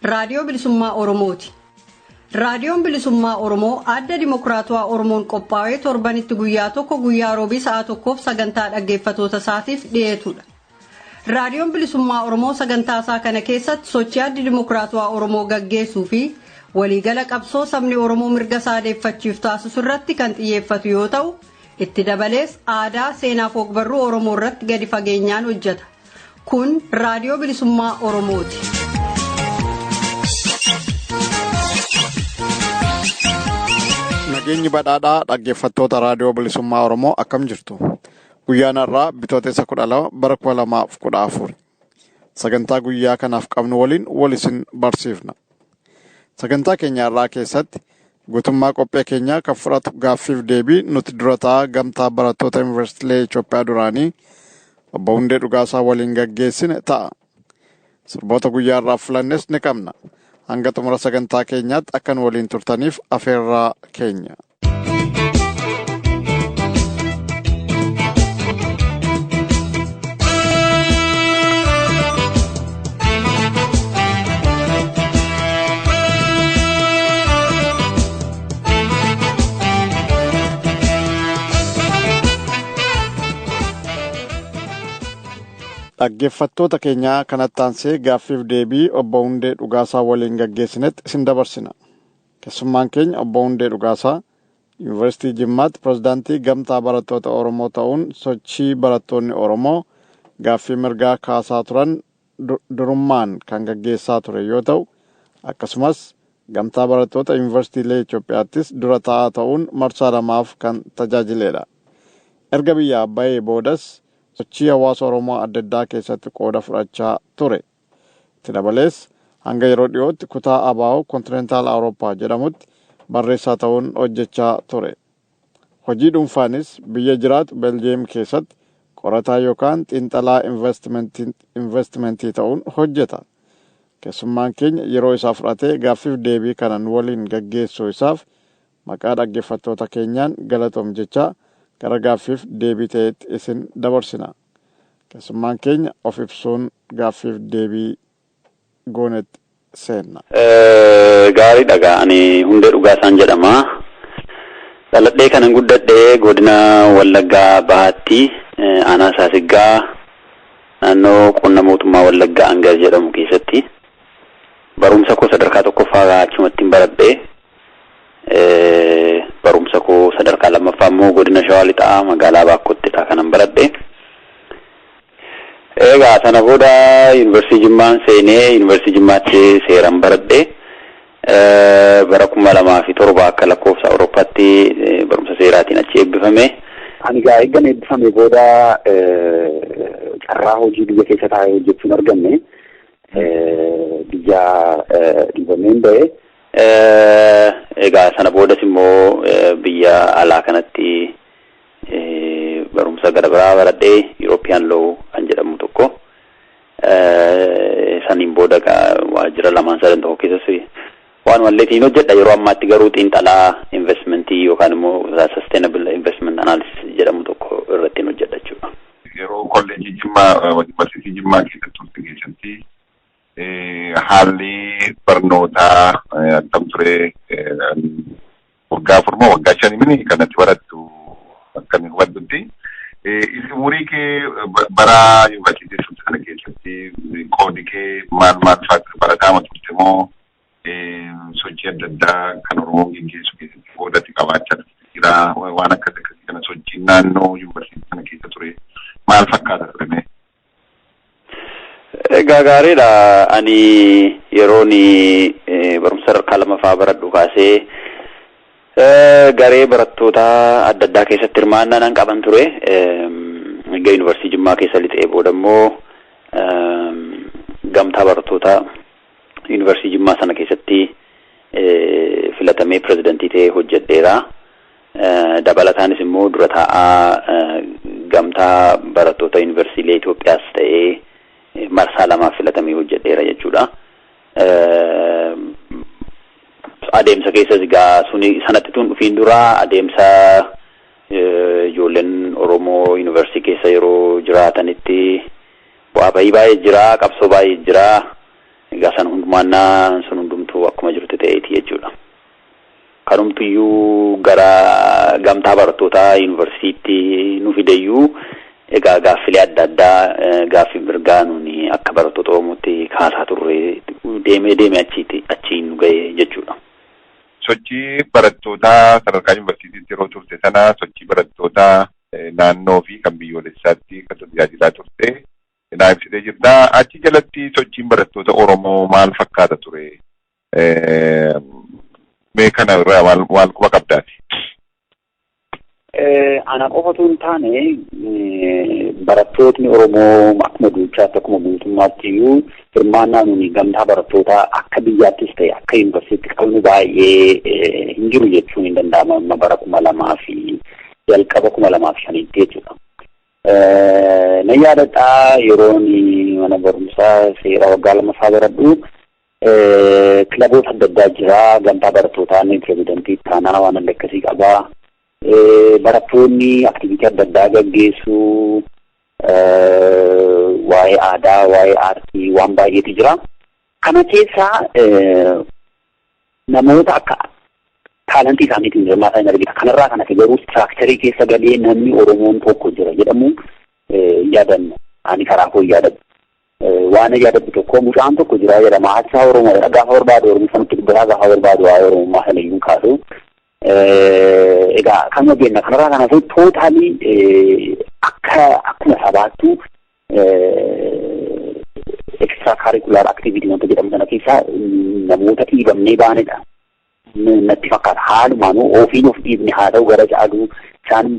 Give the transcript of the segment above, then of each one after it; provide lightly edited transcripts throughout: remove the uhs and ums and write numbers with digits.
raadiyoo bilisummaa Oromooti. Raadiyoon bilisummaa Oromoo adda dimokiraatawaa Oromoon qophaa'ee torbanitti guyyaa tokko guyyaa roobii sa'a tokkoof sagantaa dhaggeeffattoota isaatiif dhiyeetudha. Raadiyoon bilisummaa Oromoo sagantaa isaa kana keessatti sochii adda dimokiraatawaa Oromoo gaggeessuu fi waliigala qabsoo sabni Oromoo mirga isaa deeffachiif taasisu irratti kan xiyyeeffatu yoo ta'u, itti dabalees aadaa seenaa fi ogbarruu Oromoo irratti gadi fageenyaan hojjeta. Kun raadiyoo bilisummaa Oromooti. Nageenyi badhaadhaa dhaggeeffattoota raadiyoo bilisummaa Oromoo akkam jirtu? Guyyaan har'aa bitootessa 12 bara 2014. Sagantaa guyyaa kanaaf qabnu waliin wal isin barsiifna. Sagantaa keenya har'aa keessatti guutummaa qophii keenyaa kan fudhatu gaaffiif deebii nuti dura taa'aa gamtaa barattoota Yuunivarsiitii Itoophiyaa duraanii Obbo Hundee Dhugaasaa waliin gaggeessine ta'a. Sirboota guyyaa har'aaf filannes ni qabna. Hanga xumura sagantaa keenyaatti akka nu waliin turtaniif afeerraa keenya. Dhaggeeffattoota keenyaa kanatti aansee gaaffiif deebii Obbo Hundee Dhugaasaa waliin gaggeessinetti isin dabarsina. Keessummaan keenya Obbo Hundee Dhugaasaa Yuunivarsiitii Jimmaatti pirezidaantii gamtaa barattoota Oromoo ta'uun sochii barattoonni Oromoo gaaffii mirgaa kaasaa turan durummaan kan gaggeessaa ture yoo ta'u, akkasumas gamtaa barattoota Yuunivarsiitii Itoophiyaattis dura taa'aa ta'uun marsaa lamaaf kan tajaajiledha. Erga biyyaa bahee boodas sochii hawaasa Oromoo adda addaa keessatti qooda fudhachaa ture. Itti dabalees hanga yeroo dhiyootti kutaa ABO kontinentaal Awurooppaa jedhamutti barreessaa ta'uun hojjechaa ture. Hojii dhuunfaanis biyya jiraatu Beljeem keessatti qorataa yookaan xiinxalaa investimentii ta'uun hojjeta. Keessummaan keenya yeroo isaa fudhatee gaaffiif deebii kanan waliin gaggeessuu isaaf maqaa dhaggeeffattoota keenyaan galatoom jechaa gara gaaffiif deebii ta'etti isin dabarsina. Keessummaan keenya of ibsuun gaaffiif deebii goonetti seenna. Gaarii dhagaa ani Hundee Dhugaasaan jedhama. Dhaladhee kanan guddadhee godina Wallaggaa Bahaatti aanaa Saasiggaa naannoo qonna mootummaa Wallaggaa Angar jedhamu keessatti barumsa koo sadarkaa tokkoffaa achumatti baradhee barumsa koo sadarkaa lammaffaa immoo godina Shawaa Lixaa magaalaa Baakkoottidha kanan baradhe. Egaa sana booda Yuunivarsiitii Jimmaan seenee Yuunivarsiitii Jimmaatti seeraan baradhe. Bara 2007 akka lakkoofsa Awurooppaatti barumsa seeraatiin achi eebbifame. Ani egaa eeggan eebbifame booda carraa hojii biyya keessa taa'ee hojjechuun arganne biyya dhiibameen ba'e. Egaa sana boodas immoo biyya alaa kanatti barumsa gara biraa baradhee European Law kan jedhamu tokko saniin booda waajjira lamaan sadan tokko keessatti waan walleetiin hojjedha. Yeroo ammaatti garuu xiinxalaa investmentii yookaan immoo sustainable investment analysis jedhamu tokko irratti hojjedha jechuudha. Yeroo kolleejii Jimmaa Yuunivarsiitii Jimmaa keessatti haalli barnootaa akkam ture waggaa 4 waggaa 5 kanatti barattu akkamiin hubaddutti umurii kee bara yuunivarsiitii sana keessatti qoodi kee maal fa'aatti barataa turte moo sochii adda addaa kan Oromoo gaggeessu keessatti qoodatti qabaachaa jira waan akkasii kana sochiin naannoo yuunivarsiitii sana keessa ture maal fakkaata ture? Egaa gaariidha. Ani yeroon barumsa sadarkaa lammaffaa baradhu kaasee garee barattoota adda addaa keessatti hirmaannaan qaban ture. Egaa Yuunivarsiitii Jimmaa keessa lixee booda immoo gamtaa barattoota Yuunivarsiitii Jimmaa sana keessatti filatamee pirezidantii ta'ee hojjedheera. Dabalataanis immoo dura taa'aa gamtaa barattoota Yuunivarsiitii Itoophiyaas ta'ee marsaa lamaaf filatamee hojjedheera jechuudha. Adeemsa keessas egaa sanatti tun dhufiin dura adeemsa ijoolleen Oromoo Yuunivarsiitii keessa yeroo jiraatanitti bu'aa bahii baay'ee jira, qabsoo baay'ee jira. Egaa hundumaannaa sun hundumtuu akkuma jirtu ta'eeti jechuudha. Kanumtuyyuu gara gamtaa barattootaa yuunivarsiitii nu fideyyuu egaa gaaffilee adda addaa gaaffii mirgaa nuni akka barattoota Oromootti kaasaa turre deemee achiin nu ga'e jechuudha. Sochii barattootaa sadarkaa yuunivarsiitiitti yeroo turte sana sochii barattootaa naannoo fi kan biyyoolessaatti kan tajaajilaa turte naa ibsitee jirta. Achi jalatti sochiin barattoota Oromoo maal fakkaata ture? Mee kana irraa maal quba qabdaati? Ana qofatu hin taane barattootni Oromoo akkuma duuchaatti akkuma guutummaatti iyyuu hirmaannaa nuni gamtaa barattootaa akka biyyaattis ta'e akka yuunivarsiitti qabnu baay'ee hin jiru jechuun hin danda'ama. Amma bara 2000 fi jalqaba 2005 jechuudha. Na yaadadhaa yeroon mana barumsaa seera waggaa lammaffaa baradhu kilaboota adda addaa jira. Gamtaa barattootaa ni pirezidantii taanaa waan adda akkasii qabaa. Barattoonni aktiviitii adda addaa gaggeessu waa'ee aadaa, waa'ee aartii waan baay'eetu jira. Kana keessaa namoota akka taalantii isaaniitiin hirmaataa hin argita. Kanarraa kan hafe garuu istiraakcharii keessa galee namni Oromoon tokko jira jedhamu yaadannu. Ani karaa koo yaadadhu. Waan yaadadhu tokko mucaan tokko jira jedhama. Haasaa Oromoodha. Gaafa barbaadu Oromiffanitti dubbataa gaafa barbaadu waa'ee Oromummaa sana iyyuu kaasu. Egaa kan hojjenna kanarraa kan hafe tootaalii akkuma sabaattu extra curricular activity wanta jedhamu sana keessaa namoota dhiibamnee baanedha. Natti fakkaata haalumaanuu ofiin of dhiibne haa ta'u gara ja'aduu isaan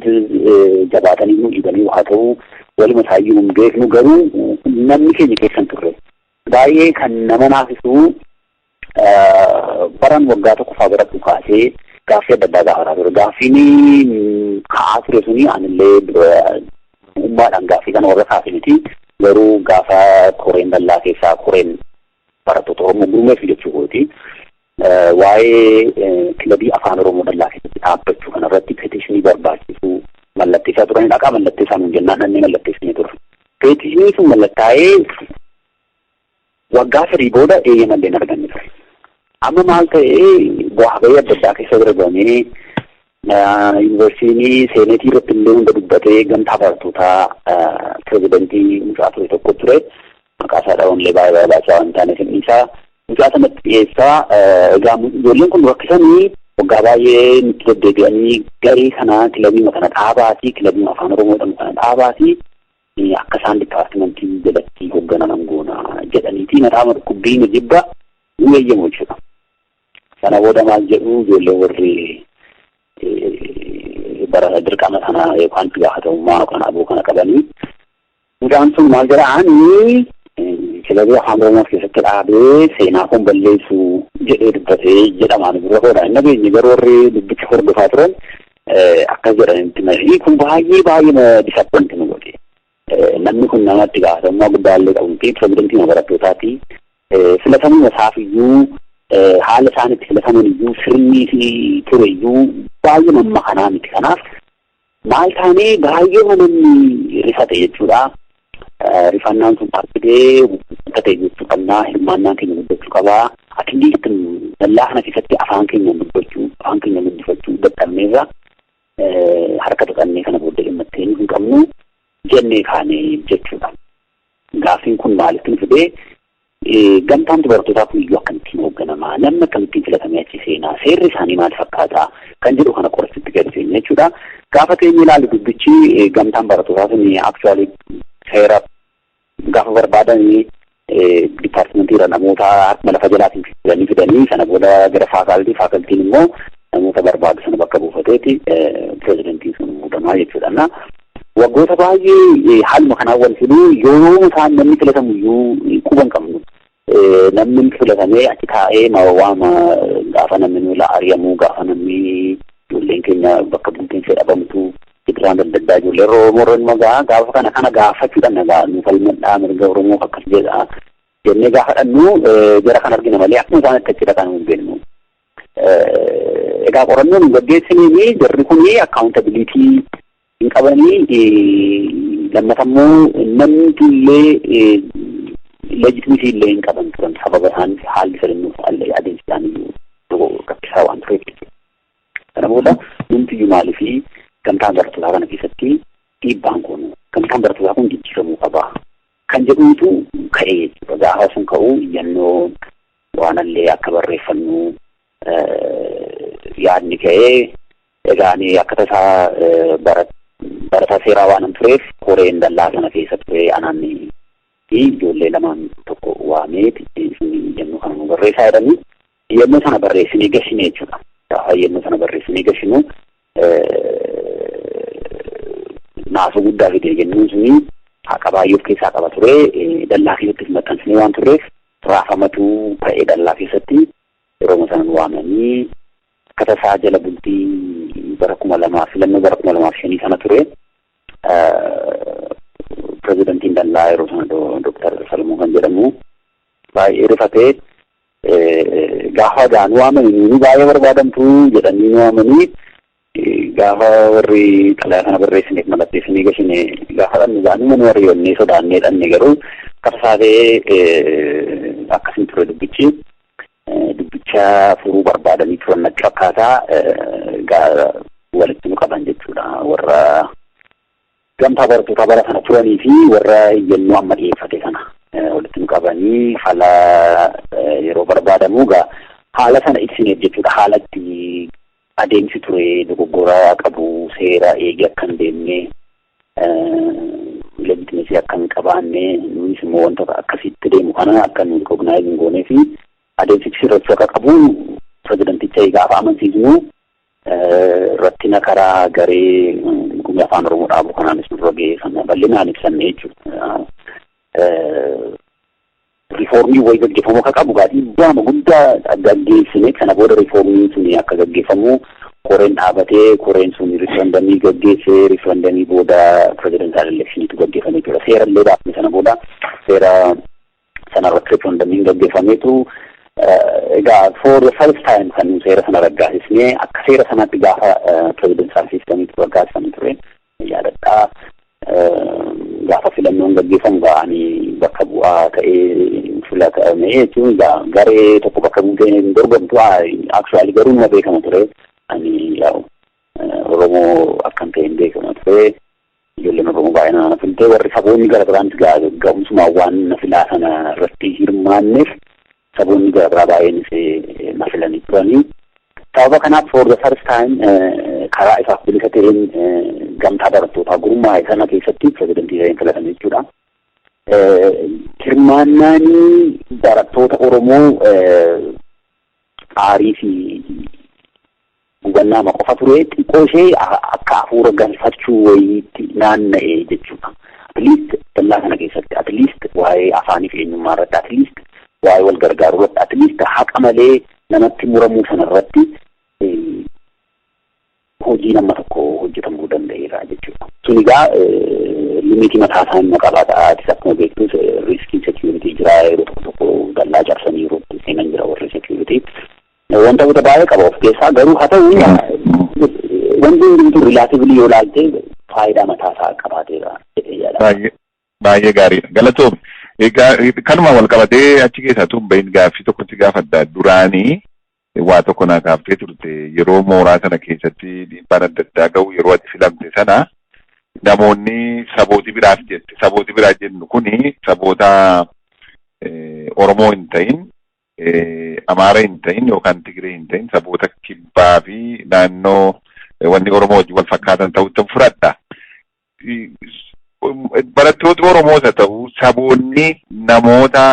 jabaatanii nu dhiibanii haa ta'u waluma isaayyuu hin beeknu garuu namni keenya keessan turre baay'ee kan nama naasisu baran waggaa tokko faa baradhu kaasee gaaffii adda addaa gaafataa ture. Gaaffiin ka'aa ture suni anillee uummaadhaan gaaffii kana warra kaase miti garuu gaafa koreen dallaa keessaa koreen barattoota Oromoo gurmeef jechuuti. Waa'ee kilabii afaan Oromoo dallaa keessatti dhaabbachuu kanarratti peetishinii barbaachisu mallatteessaa turan dhaqaa mallatteessaa nuun jennaan dhanni mallatteessinee ture. Peetishinii sun mallattaa'ee waggaa 3 booda eeyyamallee hin arganne ture. Amma maal ta'ee bu'aa bayii adda addaa keessa darbanee yuunivarsiitii seeneetii irratti illee hunda dubbatee gamtaa barattootaa pirezidantii mucaa ture tokko ture. Maqaa isaa dhawanillee baay'ee barbaachisaa waan taaneef isaa mucaa sanatti dhiyeessaa. Egaa ijoolleen kun rakkisanii waggaa baay'ee nutti deddeebi'anii garee kana kilabii kana dhaabaatii kilabii afaan Oromoo jedhamu kana dhaabaatii akka isaan dipaartimentii jalatti hoogganaman goona jedhaniitii mataama dhukkubbiin jibba nu eeyyamu jechuudha. Sana booda maal jedhu ijoollee warri bara dirqama sana yookaan itti gaafatamummaa yookaan aboo kana qabanii mucaan sun maal jedhaanii kilabii afaan Oromoo keessatti dhaabee seenaa kun balleessu jedhee dubbatee jedhamaan bira hoodha. Inni beenye garuu warri dubbicha hordofaa turan akkas jedhanitti marii kun baay'ee disappointi nu godhe. Namni kun nama itti gaafatamummaa guddaallee qabuufi pirezidantii barattootaati. Filatamuu isaafiyyuu haala isaan itti filataman iyyuu sirnii fi ture iyyuu baay'ee mamma kanaa miti. Kanaaf maal taanee baay'ee namni rifate jechuudha. Rifannaan sun dhaabbatee akka ta'e jechuu qabnaa hirmaannaan keenya guddachuu qabaa. Atileet dallaa kana keessatti afaan keenya dubbachuu afaan keenya guddifachuu dadhabneerra harka tuqannee kana booddee dhimmattee hin qabnu jennee kaane jechuudha. Gaaffiin kun maaliif nu fidee gamtaan barattootaa kun iyyuu akkamittiin hoogganamaa namni akkamittiin filatamee achi seenaa seerri isaanii maal fakkaataa kan jedhu kana qorsitti gadhiisne jechuudha. Gaafa keenya ilaalu dubbichi gamtaan barattootaa sun aktuwaalii seera gaafa barbaadanii dipaartimentiirra namoota lafa jalaatiin fidanii sana booda gara faakaltiin immoo namoota barbaadu sana bakka buufateeti pirezidantiin sun muudamaa jechuudha. Waggoota baay'ee haaluma kanaan wal fiduu yoo isaan namni filatamu iyyuu quban qabnu. Namni filatamee achi taa'ee waama gaafa namni nula ari'amuu gaafa namni ijoolleen keenya bakka bulchiinsa dhabamtu Ibrahim adda addaa ijoollee Oromoo magaa gaafa kana gaafachuudhaan nagaa nu falmadhaa mirga Oromoo akkas jedha jennee gaafa dhannu jara kan argina malee akkuma isaan itti achi dhaqan hin beeknu. Egaa qorannoon gaggeessiniin jarri kun accountability hin qabanii lammatammoo namni illee legitimate illee hin qaban turan sababa isaan haalli filannuuf adeemsi isaanii rakkisaa waan tureef. Kana booda numtiyyuu maalii fi gamtaan barattootaa kana keessatti dhiibbaan kun gamtaan barattootaa kun jijjiiramuu qaba. Kan jedhuutu ka'ee jechuudha. Gaafa sun ka'uu iyyannoo waanallee akka barreeffannu yaadni ka'ee egaani akka tasaa barataa seeraa waan tureef koreen dallaa sana keessa ture anaanni fi ijoollee lamaan tokko waamee iyyannoo kana nu barreessaa jedhanii iyyannoo sana barreessinee gashine jechuudha. Gaafa iyyannoo sana barreessinee gashinu naasuu guddaa fide jennuun suni haqa baay'ee of keessaa qaba ture. Dallaa keessatti maxxansinee waan turreef raafamatu ta'ee dallaa keessatti yeroo sana nu waamanii akka tasaa jala bultii bara 2000 filannoo bara 2005 sana ture. Pirezidantiin dallaa yeroo sana Dr. Salmuu kan jedhamu baay'ee rifatee gaafa nu waamanii nu baay'ee barbaadamtu jedhanii nu waamanii gaafa warri xalayaa kana barreessineef mallatteessanii gashine gaafa dhanni isaanii mana warri yoonnee sodaannee dhanne garuu qabsaatee akkasiin ture dubbicha furuu barbaadanii turan natti akkaataa walitti nu qaban jechuudha. Warra gamtaa barattootaa bara sana turanii fi warra iyyannoo amma dhiyeeffate sana walitti nu qabanii haala yeroo barbaadamu haala sana ibsineef jechuudha. Haala itti adeemsi ture dogoggora qabu seera eegi akka hin deemne legitimeesii akka hin qabaanne nunis immoo wantoota akkasitti deemu kana akka nu rikognaayiz hin goonee fi adeemsi sirrachuu akka qabu pirezidanticha gaafa amansiisnu rattina karaa garee gumii afaan Oromoo dhaabu kanaanis nurra geessan bal'inaan ibsanne jechuudha. Rifoormii wayii gaggeeffamu akka qabu dhiibbaa guddaa gaggeessine sana booda rifoormiin sun akka gaggeeffamu koreen dhaabatee koreen sun riferendamii gaggeesse riferendamii booda pirezidantaal elekshiiniitu gaggeeffame jechuudha. Seera illee baafne sana booda seera sanarratti riferendamiin gaggeeffameetu egaa for the first time kan seera sana raggaasisnee akka seera sanatti gaafa pirezidantaal siistamiitu raggaasifame ture yaadadhaa. Gaafa filannoon gaggeeffamu ba'anii bakka bu'aa ta'ee filatame jechuun garee tokko bakka buutee hin dorgomtu actually garuu nama beekama ture. Ani Oromoo akkan ta'e hin beekama ture. Ijoolleen Oromoo baay'inaan na filtee warri saboonni gara biraanis ga'umsumaa waan na filaa sana irratti hirmaanneef saboonni gara biraa baay'eenis na filanii turanii. Sababa kanaaf for the first time karaa isaaf bilisa ta'een gamtaa barattootaa gurmaa'e sana keessatti pirezidantii ta'een filatame jechuudha. Hirmaannaanii barattoota Oromoo aarii fi hubannaa qofa ture xiqqoo ishee akka hafuura galfachuu wayiitti naanna'ee jechuudha. At least dallaa kana keessatti at least waa'ee afaanii fi eenyummaa irratti at least waa'ee wal gargaaruu irratti at least haqa malee namatti muramuu sana irratti hojii nama tokko hojjetamuu danda'eera jechuudha. Sun egaa limitii mataa isaa hin qabaata. Atis akkuma beektus riiskiin seekiyuritii jira yeroo tokko dallaa cabsanii yeroo seenan jira warri seekiyuritii. Wantoota baay'ee qaba of keessaa garuu haa ta'u wanti hundumtuu rilaatiivlii yoo ilaalte faayidaa mataa isaa qabaateera jedhee yaada. Baay'ee gaariidha. Galatoom. Egaa kanuma wal qabatee achi keessaa bahin gaaffii tokkotti gaafadha. Duraanii waa tokko naa kaaftee turte yeroo mooraa sana keessatti dhiibbaan adda addaa ga'u yeroo ati filamte sana namoonni sabooti biraaf jette. Sabooti biraa jennu kuni saboota Oromoo hin ta'in, Amaara hin ta'in yookaan Tigree hin ta'in saboota kibbaa fi naannoo wanni Oromoo wajjin wal fakkaatan ta'utti fudhadha. Barattoota Oromoos haa ta'u saboonni namoota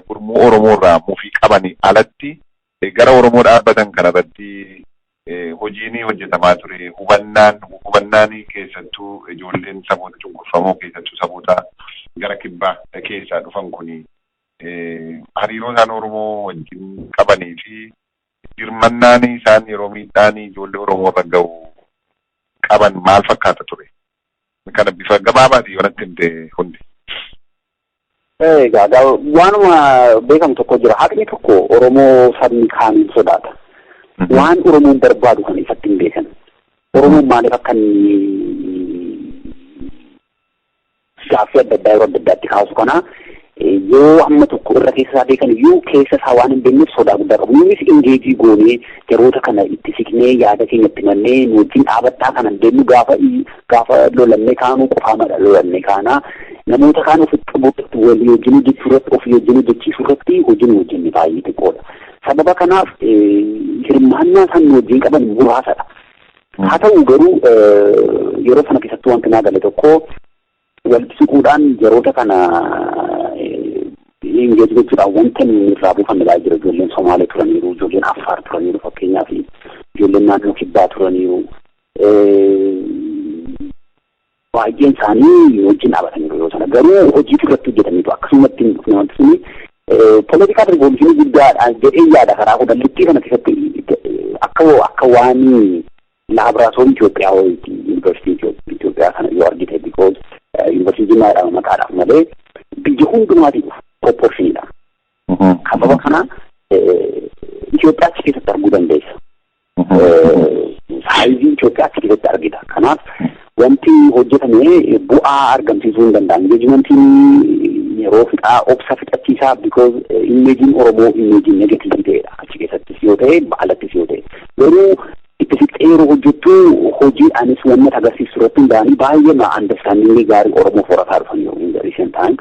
gurmuu Oromoo irraa mufii qabanii alatti gara Oromoo dhaabbatan kanarratti hojiin hojjetamaa ture. Hubannaan keessattuu ijoolleen saboota cunqurfamoo keessattuu saboota gara kibbaa keessaa dhufan kuni hariiroo isaan Oromoo wajjin qabanii fi hirmannaan isaan yeroo miidhaan ijoollee Oromoo irra ga'u qaban maal fakkaata ture? Kana bifa gabaabaatiin yoo natti himte hundi. Egaa waanuma beekamu tokko jira. Haqni tokko Oromoo sabni kaaniin sodaata. Waan Oromoon barbaadu kan ifatti hin beekan. Oromoon maaliif akka gaaffii adda addaa yeroo adda addaatti kaasu kana yoo amma tokko irra keessa isaa beekan iyyuu keessa isaa waan hin beekneef sodaa guddaa qabu. Nunis ingeejii goonee yeroota kana itti siqnee yaada keenya itti mannee wajjin dhaabbattaa kana deemnu gaafa lolannee kaanuu qofaama lolannee kaanaa namoota kaan ofitti qabuutti walii wajjin hojjechuu irratti ofii wajjin hojjechiisuu irratti hojjenni baay'ee xiqqoodha. Sababa kanaaf hirmaannaa isaan wajjin qaban muraasadha. Haa ta'u garuu yeroo sana keessattuu wanti naa gale tokko walitti siquudhaan yeroota kana ingeeji gochuudhaan wanta irraa buufanne baay'ee jira. Ijoolleen Somaalee turaniiru, ijoolleen Affaar turaniiru fakkeenyaaf ijoolleen naannoo Kibbaa turaniiru. Baay'een isaanii wajjin dhaabataniiru yeroo sana garuu hojii irratti hojjetaniitu akkasumatti hin dhufne wanti suni poolitikaa riivooluushinii guddaadha jedhee yaada karaa kudhallittii kana keessatti akka waan laaboraatoorii Itoophiyaa wayiiti yuunivarsiitii Itoophiyaa kana yoo argite because yuunivarsiitii Jimmaadhaan maqaadhaaf malee biyya hundumaatiif proportioniidha. Sababa kana Itoophiyaa achi keessatti arguu dandeessa. Saayizii Itoophiyaa achi keessatti argita. Kanaaf wanti hojjetame bu'aa argamsiisuu hin danda'an. Ingeejimentiin yeroo fixaa obsa fixachiisaa because imeejiin Oromoo imeejiin negatiivii ta'edha. Achi keessattis yoo ta'e baalattis yoo ta'e. Garuu itti fixee yeroo hojjettu hojiidhaanis wanna agarsiisu irratti hundaa'anii baay'ee understanding gaarii Oromoo horataa dhufan yoo in the recent times.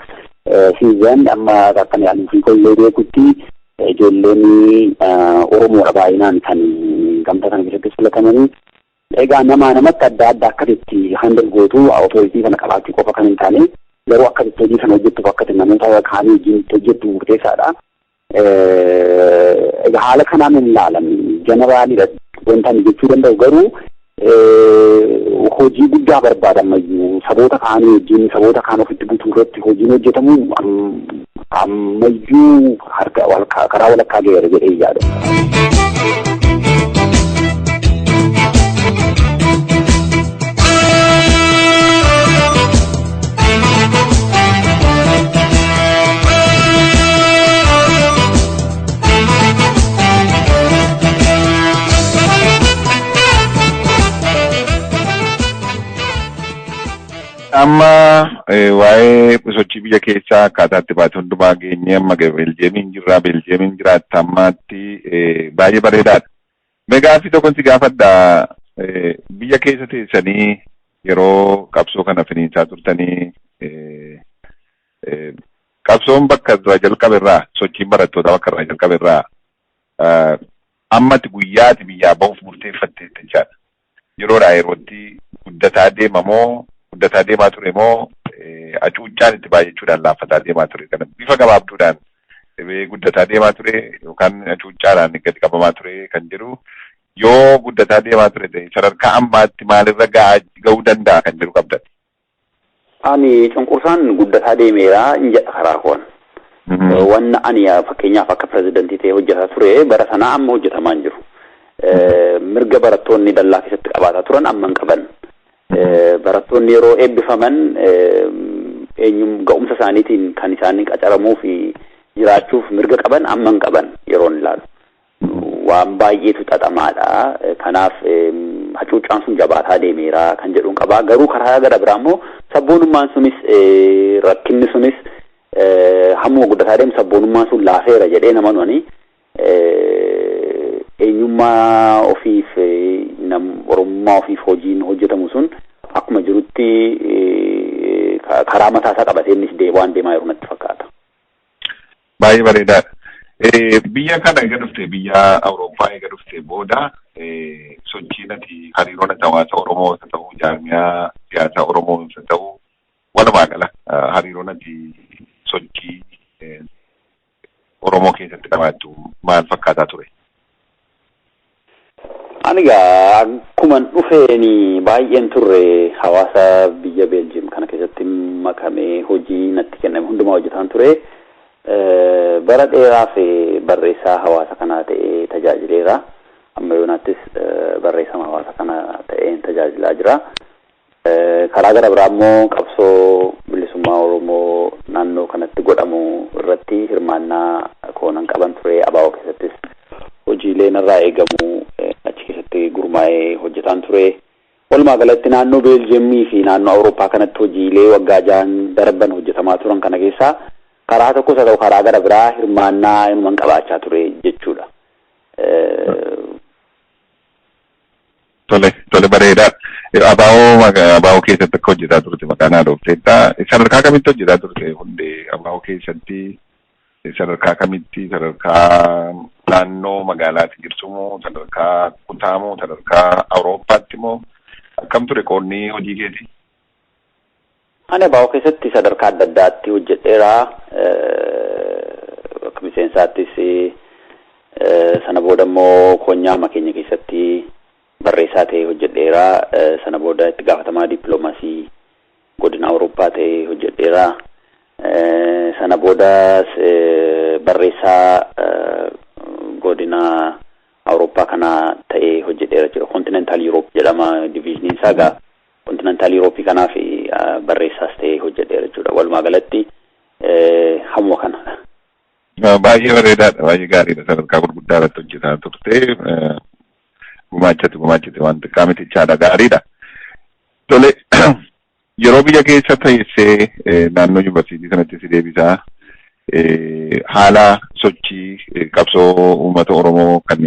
Season amma akkan yaalii kollee beekutti ijoolleen Oromoodha baay'inaan kan gamtaa kana keessatti filatamanii. Egaa namatti adda addaa akkasitti handal gootu authority kana qabaachuu qofa kan hin taane garuu akkasitti hojii kana hojjettuuf akkati namoota kaanii wajjin hojjettu murteessaadha. Egaa haala kanaan hin ilaalan jeneraalidha wanta ani jechuu danda'u garuu hojii guddaa barbaadamayyuu saboota kaanii wajjin saboota kaan ofitti butuu irratti hojiin hojjetamu ammayyuu karaa walakkaa ga'eera jedhee yaada. Amma waa'ee sochii biyya keessaa akkaataa itti baate hundumaa geenye amma Beeljeemiin jiraatta ammaatti baay'ee bareedaadha. Mee gaaffii tokkoon si gaafadha biyya keessa teessanii yeroo qabsoo kana finiinsaa turtanii qabsoon bakka irraa jalqaberraa sochiin barattoota bakka irraa jalqaberraa ammatti guyyaati biyyaa bahuuf murteeffatte jechaadha. Yeroodhaa yerootti guddataa deemaa ture moo hacuuccaan itti baay'achuudhaan laaffataa deemaa ture kana bifa gabaabduudhaan guddataa deemaa ture yookaan hacuuccaadhaan gadi qabamaa ture kan jedhu yoo guddataa deemaa ture ta'e sadarkaa ammaatti maalirra ga'uu danda'a kan jedhu qabdan. Ani cunqursaan guddataa deemeera hin jedha karaa koon. Wanna ani fakkeenyaaf akka pirezidantii ta'e hojjetaa ture bara sanaa amma hojjetamaa hin jiru. Mirga barattoonni dallaa keessatti qabaataa turan amma hin qaban. Barattoonni yeroo eebbifaman ga'umsa isaaniitiin kan isaanii qacaramuu fi jiraachuuf mirga qaban amma hin qaban yeroon ilaalu. Waan baay'eetu xaxamaadha. Kanaaf hacuuccaan sun jabaataa deemeera kan jedhuun qabaa. Garuu karaa gara biraa immoo sabboonummaan sunis rakkinni sunis hammuma guddataa deemu sabboonummaan sun laafeera jedhee nama nuni eenyummaa ofiif oromummaa ofiif hojiin hojjetamu sun akkuma jirutti karaa mataasaa qabatee innis waan deemaa jiru natti fakkaata. Baay'ee bareedaadha. Biyya kana eega dhufte biyya Awurooppaa eega dhufte booda sochiin ati hariiroon hawaasa Oromoo isa ta'uu jaarmiyaa siyaasa Oromoo isa ta'uu walumaa gala hariiroon ati sochii Oromoo keessatti qabaattu maal fakkaataa ture? Ani akkuma dhufeeni baay'een turre hawaasa biyya Beeljiim kana keessatti makamee hojii natti kenname hundumaa hojjetaan ture. Bara dheeraaf barreessaa hawaasa kanaa ta'ee tajaajileera. Amma yoonaattis barreessaa hawaasa kanaa ta'een tajaajilaa jira. Karaa gara biraa immoo qabsoo bilisummaa Oromoo naannoo kanatti godhamu irratti hirmaannaa koonan qaban ture. Abaaboo keessattis hojiilee narraa eegamu achi keessatti gurmaa'ee hojjetaan ture. Walumaa galatti naannoo Beeljiimii fi naannoo Awurooppaa kanatti hojiilee waggaa ja'an darban hojjetamaa turan kana keessaa karaa tokkos haa ta'u karaa gara biraa hirmaannaa inuman qabaachaa ture jechuudha. Tole bareedaa. Abaa'oo keessatti akka hojjetaa turte maqaa naa dhoofteetta. Sadarkaa kamitti hojjetaa turte hundee abaa'oo keessatti? Sadarkaa kamitti? Sadarkaa naannoo magaalaatti jirtu moo sadarkaa kutaa moo sadarkaa Awurooppaatti moo akkam ture qoonni hojii keeti? Ani abaa'oo keessatti sadarkaa adda addaatti hojjedheera. Akka miseensaattis sana booda immoo konyaama keenya keessatti barreessaa ta'ee hojjedheera. Sana booda itti gaafatamaa dippiloomaasii godina Awurooppaa ta'ee hojjedheera. Sana booda barreessaa godina Awurooppaa kana ta'ee hojjedheera jechuudha. Kontinentaal Yuuroop jedhama diviiziniin isaa egaa kontinentaal Yuurooppii kanaaf barreessaas ta'ee hojjedheera jechuudha. Walumaa galatti hamma kana. Baay'ee bareedaadha. Baay'ee gaariidha. Sadarkaa gurguddaa irratti hojjetaa turte. Gumaachite waan xiqqaa mitichaadha. Gaariidha. Tole yeroo biyya keessa teessee naannoo yuunivarsiitii sanatti si deebisaa haala sochii qabsoo uummata Oromoo kan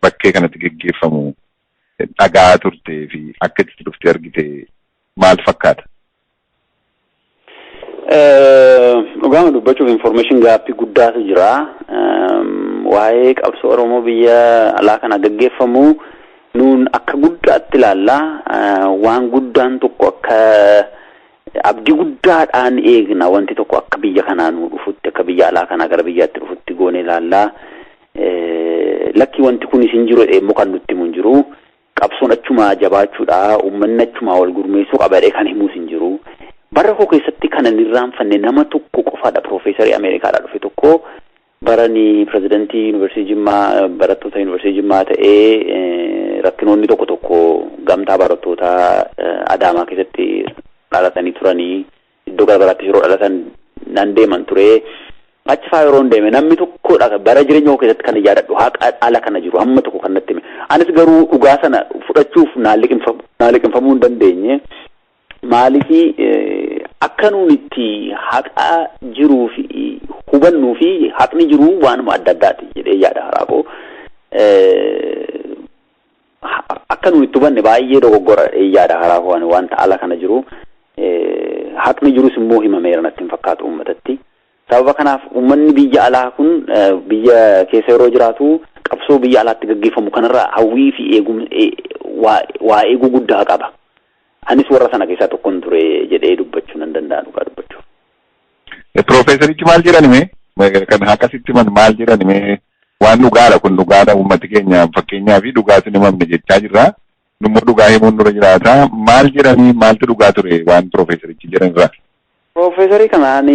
bakkee kanatti geggeeffamu dhagaa turtee fi akka itti dhuftee argite maal fakkaata? Dhugaama dubbachuuf information gaappii guddaatu jira. Waa'ee qabsoo Oromoo biyya alaa kana gaggeeffamu nuun akka guddaatti ilaalla. Waan guddaan tokko akka abdii guddaadhaan eegna wanti tokko akka biyya kanaa nu dhufutti akka biyya alaa kanaa gara biyyaatti dhufutti goone ilaalla. Lakki wanti kunis hin jiru immoo kan nutti hin jiru. Qabsoon achumaa jabaachuudha. Uummanni achumaa wal gurmeessuu qabadhee kan himuus hin jiru. Bara koo keessatti kana nirraanfanne nama tokko qofaadha Profeesarii Ameerikaadhaa dhufe tokko barani pirezidantii Yuunivarsiitii Jimmaa barattoota Yuunivarsiitii Jimmaa ta'ee rakkinoonni tokko gamtaa barattoota Adaamaa keessatti dhalatanii turanii iddoo garaagaraatti yeroo dhalatan nan deeman ture. Achi faa yeroo deeme namni tokkodha bara jireenya koo keessatti kan yaadadhu haqa ala kana jiru hamma tokko kan natti hime. Anis garuu dhugaa sana fudhachuuf naaliqinfamuu hin dandeenye. Maaliif akka nuun itti haqa jiruu fi hubannuu fi haqni jiru waanuma adda addaati jedhee yaada haraaqoo. Akka nuun itti hubanne baay'ee dogoggora yaada haraaqoo wanta ala kana jiru. Haqni jirus immoo himameera natti hin fakkaatu uummatatti. Sababa kanaaf uummanni biyya alaa kun biyya keessa yeroo jiraatu qabsoo biyya alaatti gaggeeffamu kanarraa hawwii fi waa eeguu guddaa qaba. Anis warra sana keessaa tokkon ture jedhee dubbachuu nan danda'a dhugaa dubbachuu. Profeesarichi maal jedhanime? Kan akkasitti maal jedhanime? Waan dhugaadha kun dhugaadha uummati keenya fakkeenyaa fi dhugaatiin himamne jechaa jirra. Nummoo dhugaa himuun dura jiraata. Maal jedhanii maaltu dhugaa ture waan profeesarichi jedhanirraa? Profeesarii kanaan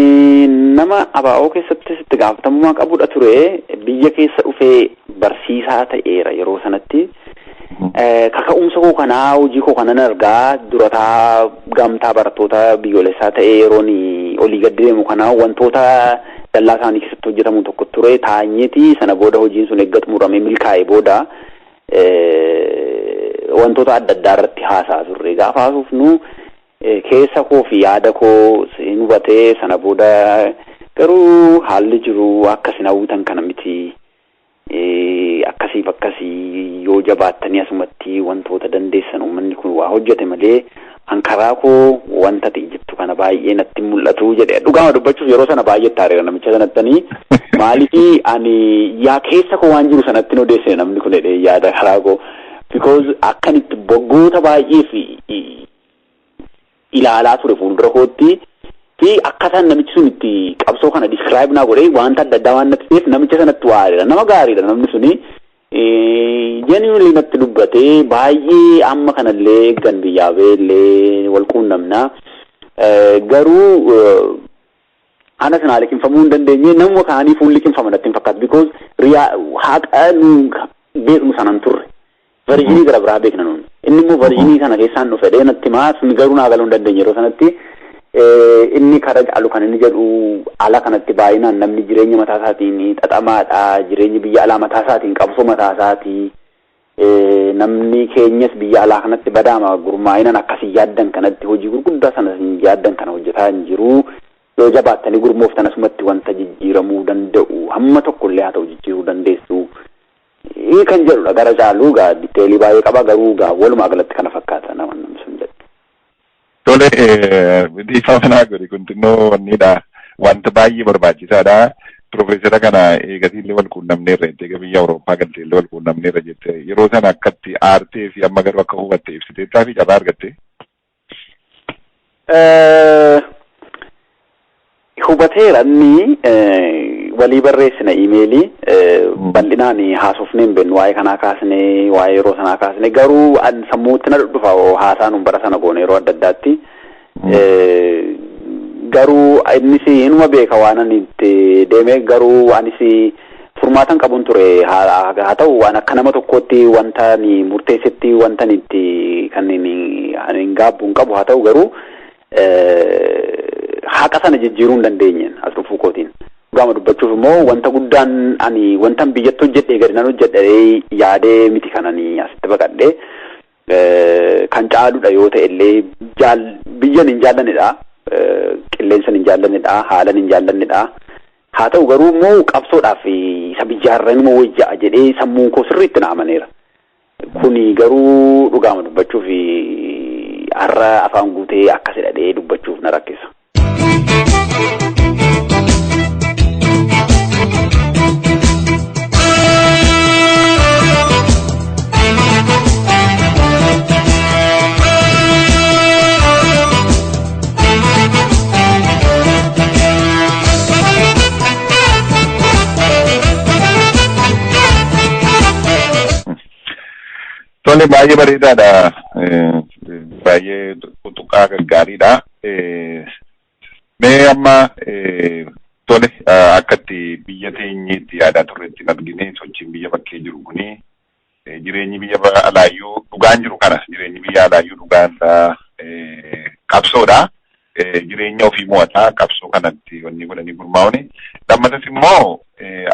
nama abaa'oo keessatti itti gaafatamummaa qabudha ture. Biyya keessa dhufee barsiisaa ta'eera yeroo sanatti. Kaka'umsa koo kanaa hojii koo kanan argaa durataa gamtaa barattoota biyyoolessaa ta'ee yeroon olii gadi deemu kanaa wantoota dallaa isaanii keessatti hojjetamu tokko ture taa'anyeeti sana booda hojiin sun eegga xumuramee milkaa'ee booda wantoota adda addaa irratti haasaa turre gaafa haasuuf nu keessa koo fi yaada koo hin hubatee sana booda garuu haalli jiru akkasin hawwitan kana miti. Akkasii yoo jabaattanii asumatti wantoota dandeessan uummanni kun waa hojjete malee hankaraa koo wanta ta'e jettu kana baay'ee natti mul'atu jedhe dhugaama dubbachuuf yeroo sana baay'ee taareera namicha sanattanii maaliif ani yaa keessa koo waan jiru sanatti hin odeessine namni kun jedhee yaada karaa koo because akkanitti boggoota baay'ee fi ilaalaa ture fuuldura kootti. Fi akkaataan namichi sun itti qabsoo kana describe naa godhee wanta adda addaa waan natti ta'eef namicha sanatti waa'eedha. Nama gaariidha namni suni. Genuinely natti dubbatee baay'ee amma kanallee gan biyyaa beellee wal quunnamna. Garuu ana sana liqinfamuu hin dandeenye namuma kaanii fuun liqinfama natti hin fakkaatu because haqa nu beeknu sanan turre. Varjinii gara biraa beekna nuun. Inni immoo varjinii sana keessaan dhufe dhee natti maa sun garuu naa galuu hin dandeenye yeroo sanatti. Inni karaa caalu kan inni jedhu ala kanatti baay'inaan namni jireenya mataa isaatiin xaxamaadha jireenyi biyya alaa mataa isaatiin qabsoo mataa isaatii namni keenyas biyya alaa kanatti badaama gurmaa'inaan akkasii yaaddan kanatti hojii gurguddaa sana yaaddan kana hojjetaa hin jiru yoo jabaattanii gurmooftan asumatti wanta jijjiiramuu danda'u hamma tokkollee haa ta'u jijjiiruu dandeessu kan jedhudha gara caaluu gaa diteelii baay'ee qaba garuu gaa walumaa galatti kana fakkaata nama sun jedhu. Tole dhiifama godhi kuntinnoo wannidha wanta baay'ee barbaachisaadha. Profeesara kana eegatiillee wal quunnamneerra jettee biyya Awurooppaa galteellee wal quunnamneerra jette yeroo sana akkatti aartee fi amma garuu akka hubatte ibsiteettaa fi carraa argatte. Hubateera inni walii barreessina iimeelii bal'inaan haasofnee hin beeknu waa'ee kanaa kaasnee waa'ee yeroo sanaa kaasnee garuu sammuutti na dhufa haasaan bara sana goone yeroo adda addaatti. Garuu innis inuma beeka waan ani itti deeme garuu anis furmaatan qabuun ture haa ta'u waan akka nama tokkootti wanta ni murteessetti wanta itti kan ani gaabbuun qabu haa ta'u garuu haqa sana jijjiiruu hin dandeenye as dhufuu kootiin. Gaama dubbachuuf immoo wanta guddaan ani wantan biyyatti hojjedhee gadi nan hojjedhee yaadee miti kan ani asitti baqadhee kan caaludha yoo ta'e illee biyyan hin jaallanidha. Qilleensan hin jaallannedha haalan hin jaallannedha haa ta'u garuu immoo qabsoodhaaf isa biyyaarran immoo wayyaa jedhee sammuun koo sirriitti na amaneera. Kuni garuu dhugaama dubbachuuf har'a afaan guutee akkas jedhee dubbachuuf na rakkisa. Tole baay'ee bareedaadha. Baay'ee tuttuqaa gaariidha. Mee amma tole akkatti biyya teenyeetti yaadaa turreetti argine sochiin biyya bakkee jiru kuni jireenyi biyya alaayyuu dhugaan jiru kana jireenyi biyya alaayyuu dhugaan qabsoodha. Jireenya ofii mo'ataa qabsoo kanatti wanni godhanii gurmaa'uni. Lammatas immoo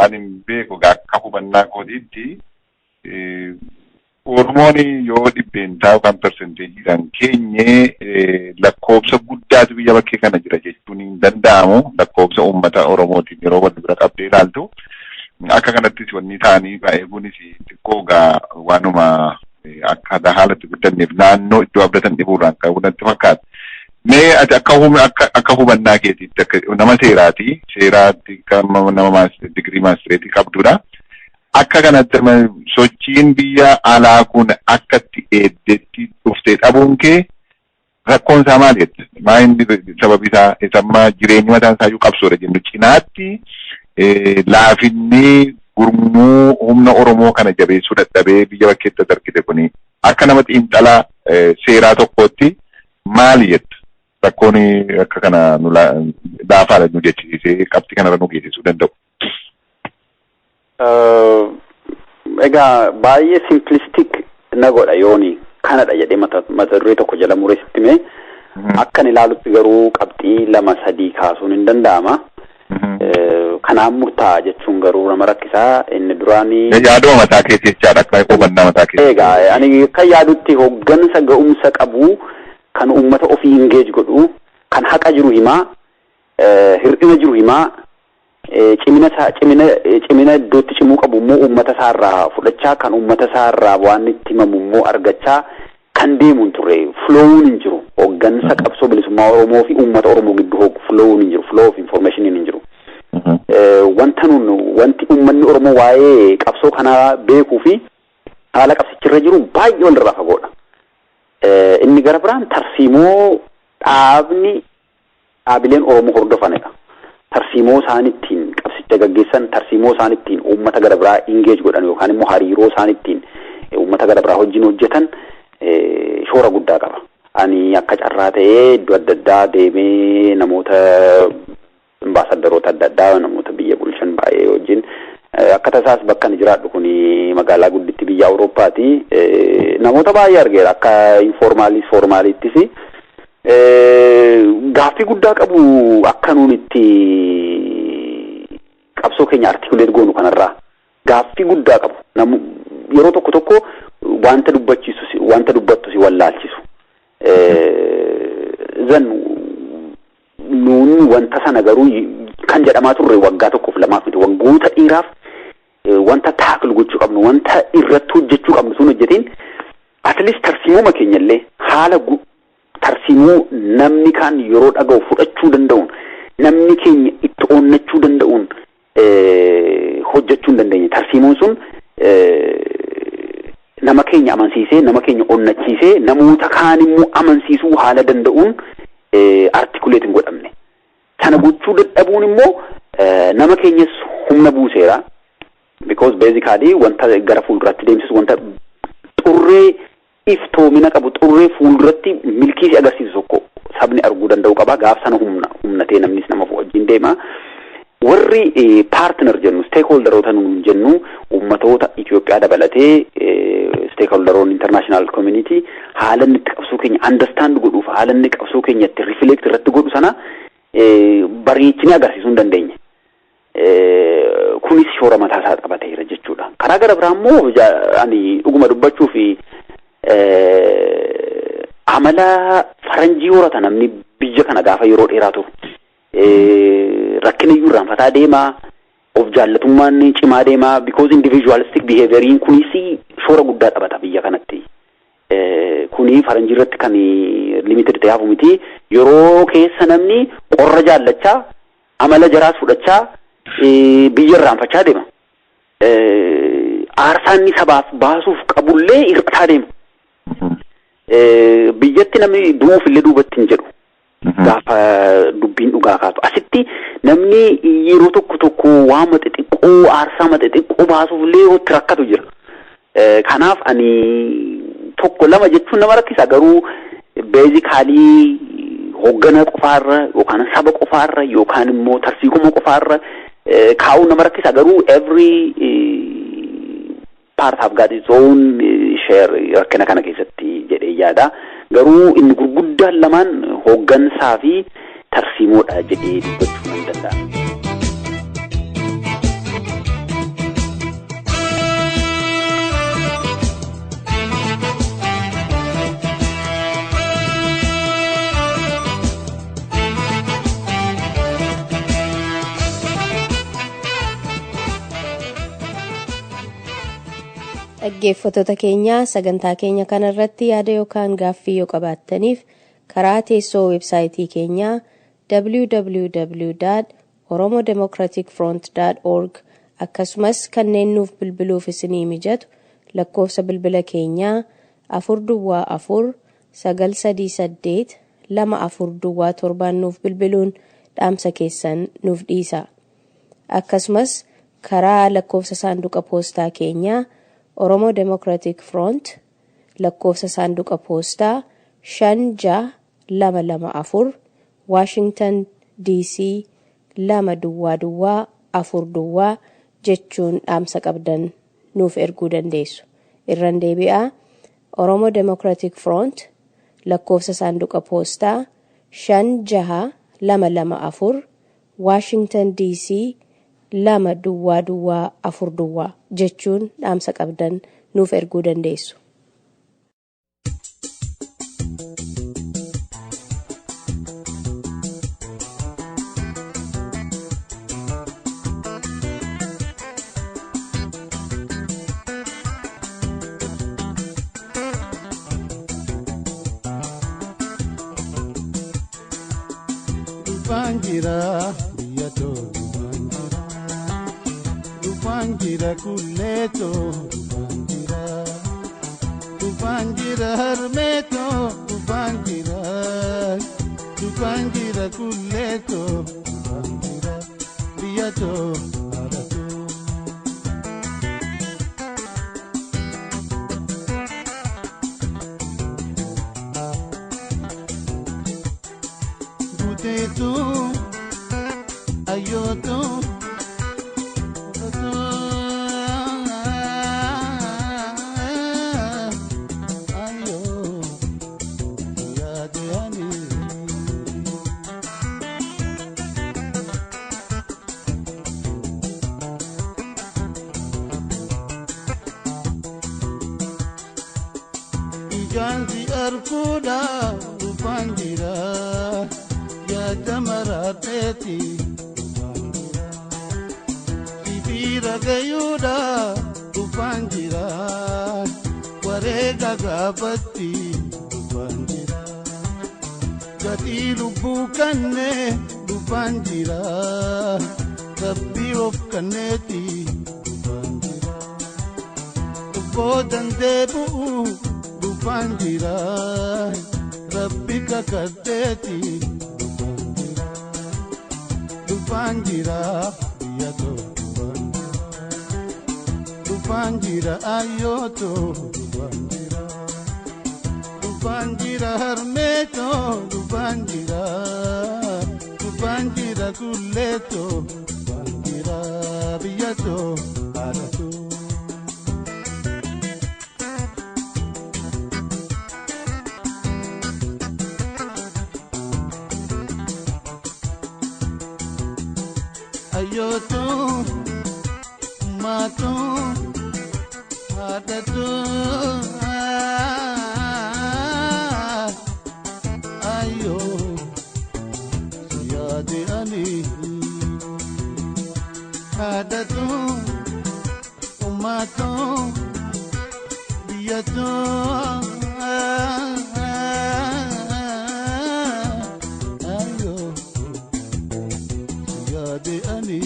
ani beeku akka hubannaa kootiitti Oromoon yoo dhibbeentaa yookaan persenteejiidhaan keenye lakkoobsa guddaatu biyya bakkee kana jira jechuun hin danda'amu. Lakkoobsa uummata Oromootiin yeroo wal bira qabdee ilaaltu akka kanattis wanni ta'anii eeguunis xiqqoo gaa waanuma akka haalatti guddanneef naannoo iddoo abdatan dhibuurraan qabu natti fakkaata. Mee ati akka hubannaa keetiitti akka nama seeraati seeraatti nama digirii maastireetii qabdudha. Akka kanatti sochiin biyya alaa kun akkatti eeddetti dhuftee dhabuun kee rakkoon isaa maal jette? Maa inni sababi isaa isammaa jireenyi mataan isaayyuu qabsoodha jennu cinaatti laafinni gurmuu humna Oromoo kana jabeessuu dadhabee biyya bakkeetti argite kuni akka nama xiinxalaa seeraa tokkootti maali jette? Rakkoon akka kana nu laafaadha nu jechisiisee qabxii kanarra nu geessisuu danda'u. Egaa baay'ee simplistic na godha yooni kanadha jedhee mata duree tokko jala mureessitti mee akkan ilaalutti garuu qabxii 2-3 kaasuun hin danda'ama. Kanaan murtaa'a jechuun garuu nama rakkisaa inni duraanii. Yaaduma mataa keetii jechaadha akka hubannaa mataa keetii. Egaa ani kan yaadutti hooggansa ga'umsa qabu kan uummata ofii engage godhu kan haqa jiru himaa hir'ina jiru himaa. Cimina iddootti cimuu qabu immoo uummata isaarraa fudhachaa kan uummata isaarraa waan itti himamu immoo argachaa kan deemuun turre floowuun hin jiru hooggansa qabsoo bilisummaa Oromoo fi uummata Oromoo gidduu floowuun hin jiru flow of information hin jiru. Wanti uummanni Oromoo waa'ee qabsoo kanaa beekuu fi haala qabsichirra jiru baay'ee walirraa fagoodha. Inni gara biraan tarsiimoo dhaabileen Oromoo hordofanidha. Tarsiimoo isaanittiin qabsicha gaggeessan tarsiimoo isaanittiin uummata gara biraa engage godhan yookaan immoo hariiroo isaanittiin uummata gara biraa wajjin hojjetan shoora guddaa qaba. Ani akka carraa ta'ee iddoo adda addaa deemee namoota ambaasaddaroota adda addaa namoota biyya bulchan baay'ee wajjin akka tasaas bakka ani jiraadhu kun magaalaa gudditti biyya Awurooppaati. Namoota baay'ee argeera akka informaalis formaalittis. Gaaffii guddaa qabu akka nuun itti qabsoo keenya artikuleet goonu kanarraa gaaffii guddaa qabu yeroo tokko wanta dubbattu si wallaalchisu nuun wanta sana garuu kan jedhamaa turre waggaa tokkoof lamaaf miti waggoota dheeraaf wanta taakil gochuu qabnu wanta irratti hojjechuu qabnu sun hojjetiin at least tarsiimuma keenyallee haala tarsiimuu namni kan yeroo dhaga'u fudhachuu danda'uun namni keenya itti onnachuu danda'uun hojjechuu hin dandeenye tarsiimuun sun nama keenya amansiisee nama keenya onnachiisee namoota kaan immoo amansiisuu haala danda'uun artikuleet hin godhamne sana gochuu dadhabuun immoo nama keenyas humna buuseera because basically wanta gara fuulduratti deemsisu wanta xurree iftoomina qabu xurree fuulduratti milkiisi agarsiisu tokko sabni arguu danda'u qaba gaaf sana humnatee namnis nama wajjin deema warri partner jennu stakeholderoota nuun jennu ummatoota Itoophiyaa dabalatee stakeholderoon international community haala inni qabsoo keenya understand godhuuf haala inni qabsoo keenya itti reflect irratti godhu sana bareechine agarsiisuu hin dandeenye kunis shoora mataa isaa qabateera jechuudha karaa gara biraa immoo ani dhuguma dubbachuu fi amala faranjii horata namni biyya kana gaafa yeroo dheeraa turu rakkina iyyuu irraanfataa deemaa of jaallatummaan cimaa deemaa because individualistic behavioriin kunis shoora guddaa taphata biyya kanatti kuni faranjii irratti kan limited ta'e hafu miti yeroo keessa namni qorra jaallachaa amala jaraas fudhachaa biyya irraanfachaa deema aarsaanni sabaaf baasuuf qabullee hir'ataa deema biyyatti namni du'uuf illee duubatti hin jedhu gaafa dubbiin dhugaa kaatu asitti namni yeroo tokko waan xixiqqoo aarsaa xixiqqoo baasuuf illee itti rakkatu jira kanaaf ani tokko lama jechuun nama rakkisa garuu basically hoggana qofaarra yookaan saba qofaarra yookaan immoo tarsiikuma qofaarra kaa'uu nama rakkisa garuu every part have got its own share rakkina kana keessatti jedhee yaada garuu inni gurguddaan lamaan hoggansaa fi tarsiimoodha jedhee dubbachuu nan danda'a. Dhaggeeffattoota keenya sagantaa keenya kanarratti yaada yookaan gaaffii yoo qabaattaniif karaa teessoo websaayitii keenyaa www.oromodemocraticfront.org akkasumas kanneen nuuf bilbiluuf isinii mijatu lakkoofsa bilbila keenyaa 424-938-2427 nuuf bilbiluun dhaamsa keessan nuuf dhiisa. Akkasumas karaa lakkoofsa saanduqa poostaa keenyaa Oromo Democratic Front lakkoofsa saanduqa poostaa 5624 Washington DC 22242 jechuun dhaamsa qabdan nuuf erguu dandeessu. Irraan deebi'aa Oromo Democratic Front lakkoofsa saanduqa poostaa 5624 Washington DC 22242 jechuun dhaamsa qabdan nuuf erguu dandeessu. Dupangira biyato Dupangira kuleto Dupangira hermeto Dupangira kuleto Dupangira biyato aratu Gutetu ayoto Janji arkuda Dupangira ya jamara sodaadheeti sibiira gayuudha dhufaan jira wareega gaafatti dhufaan jira gatii lubbuu kannee dhufaan jira rabbii of kanneeti dhufaan jira lubbootan deebi'u dhufaan jira rabbi kakaddeeti dhufaan jira biyya too dhufaan jira ayyooto dhufaan jira harmeeto dhufaan jira kulleeto dhufaan jira biyyato haadhato. Ayyooto maato haadhato ayyoo siyaade ani haadhato maato biyyato ayyoo siyaade ani.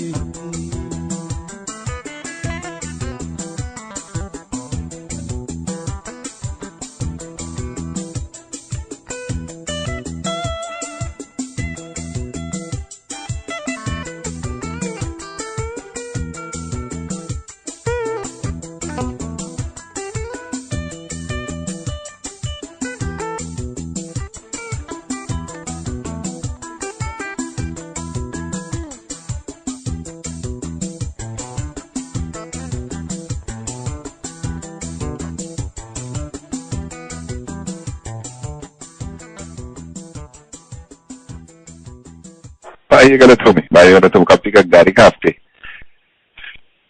baay'ee galatoome qabxii gaggaarii kaafte.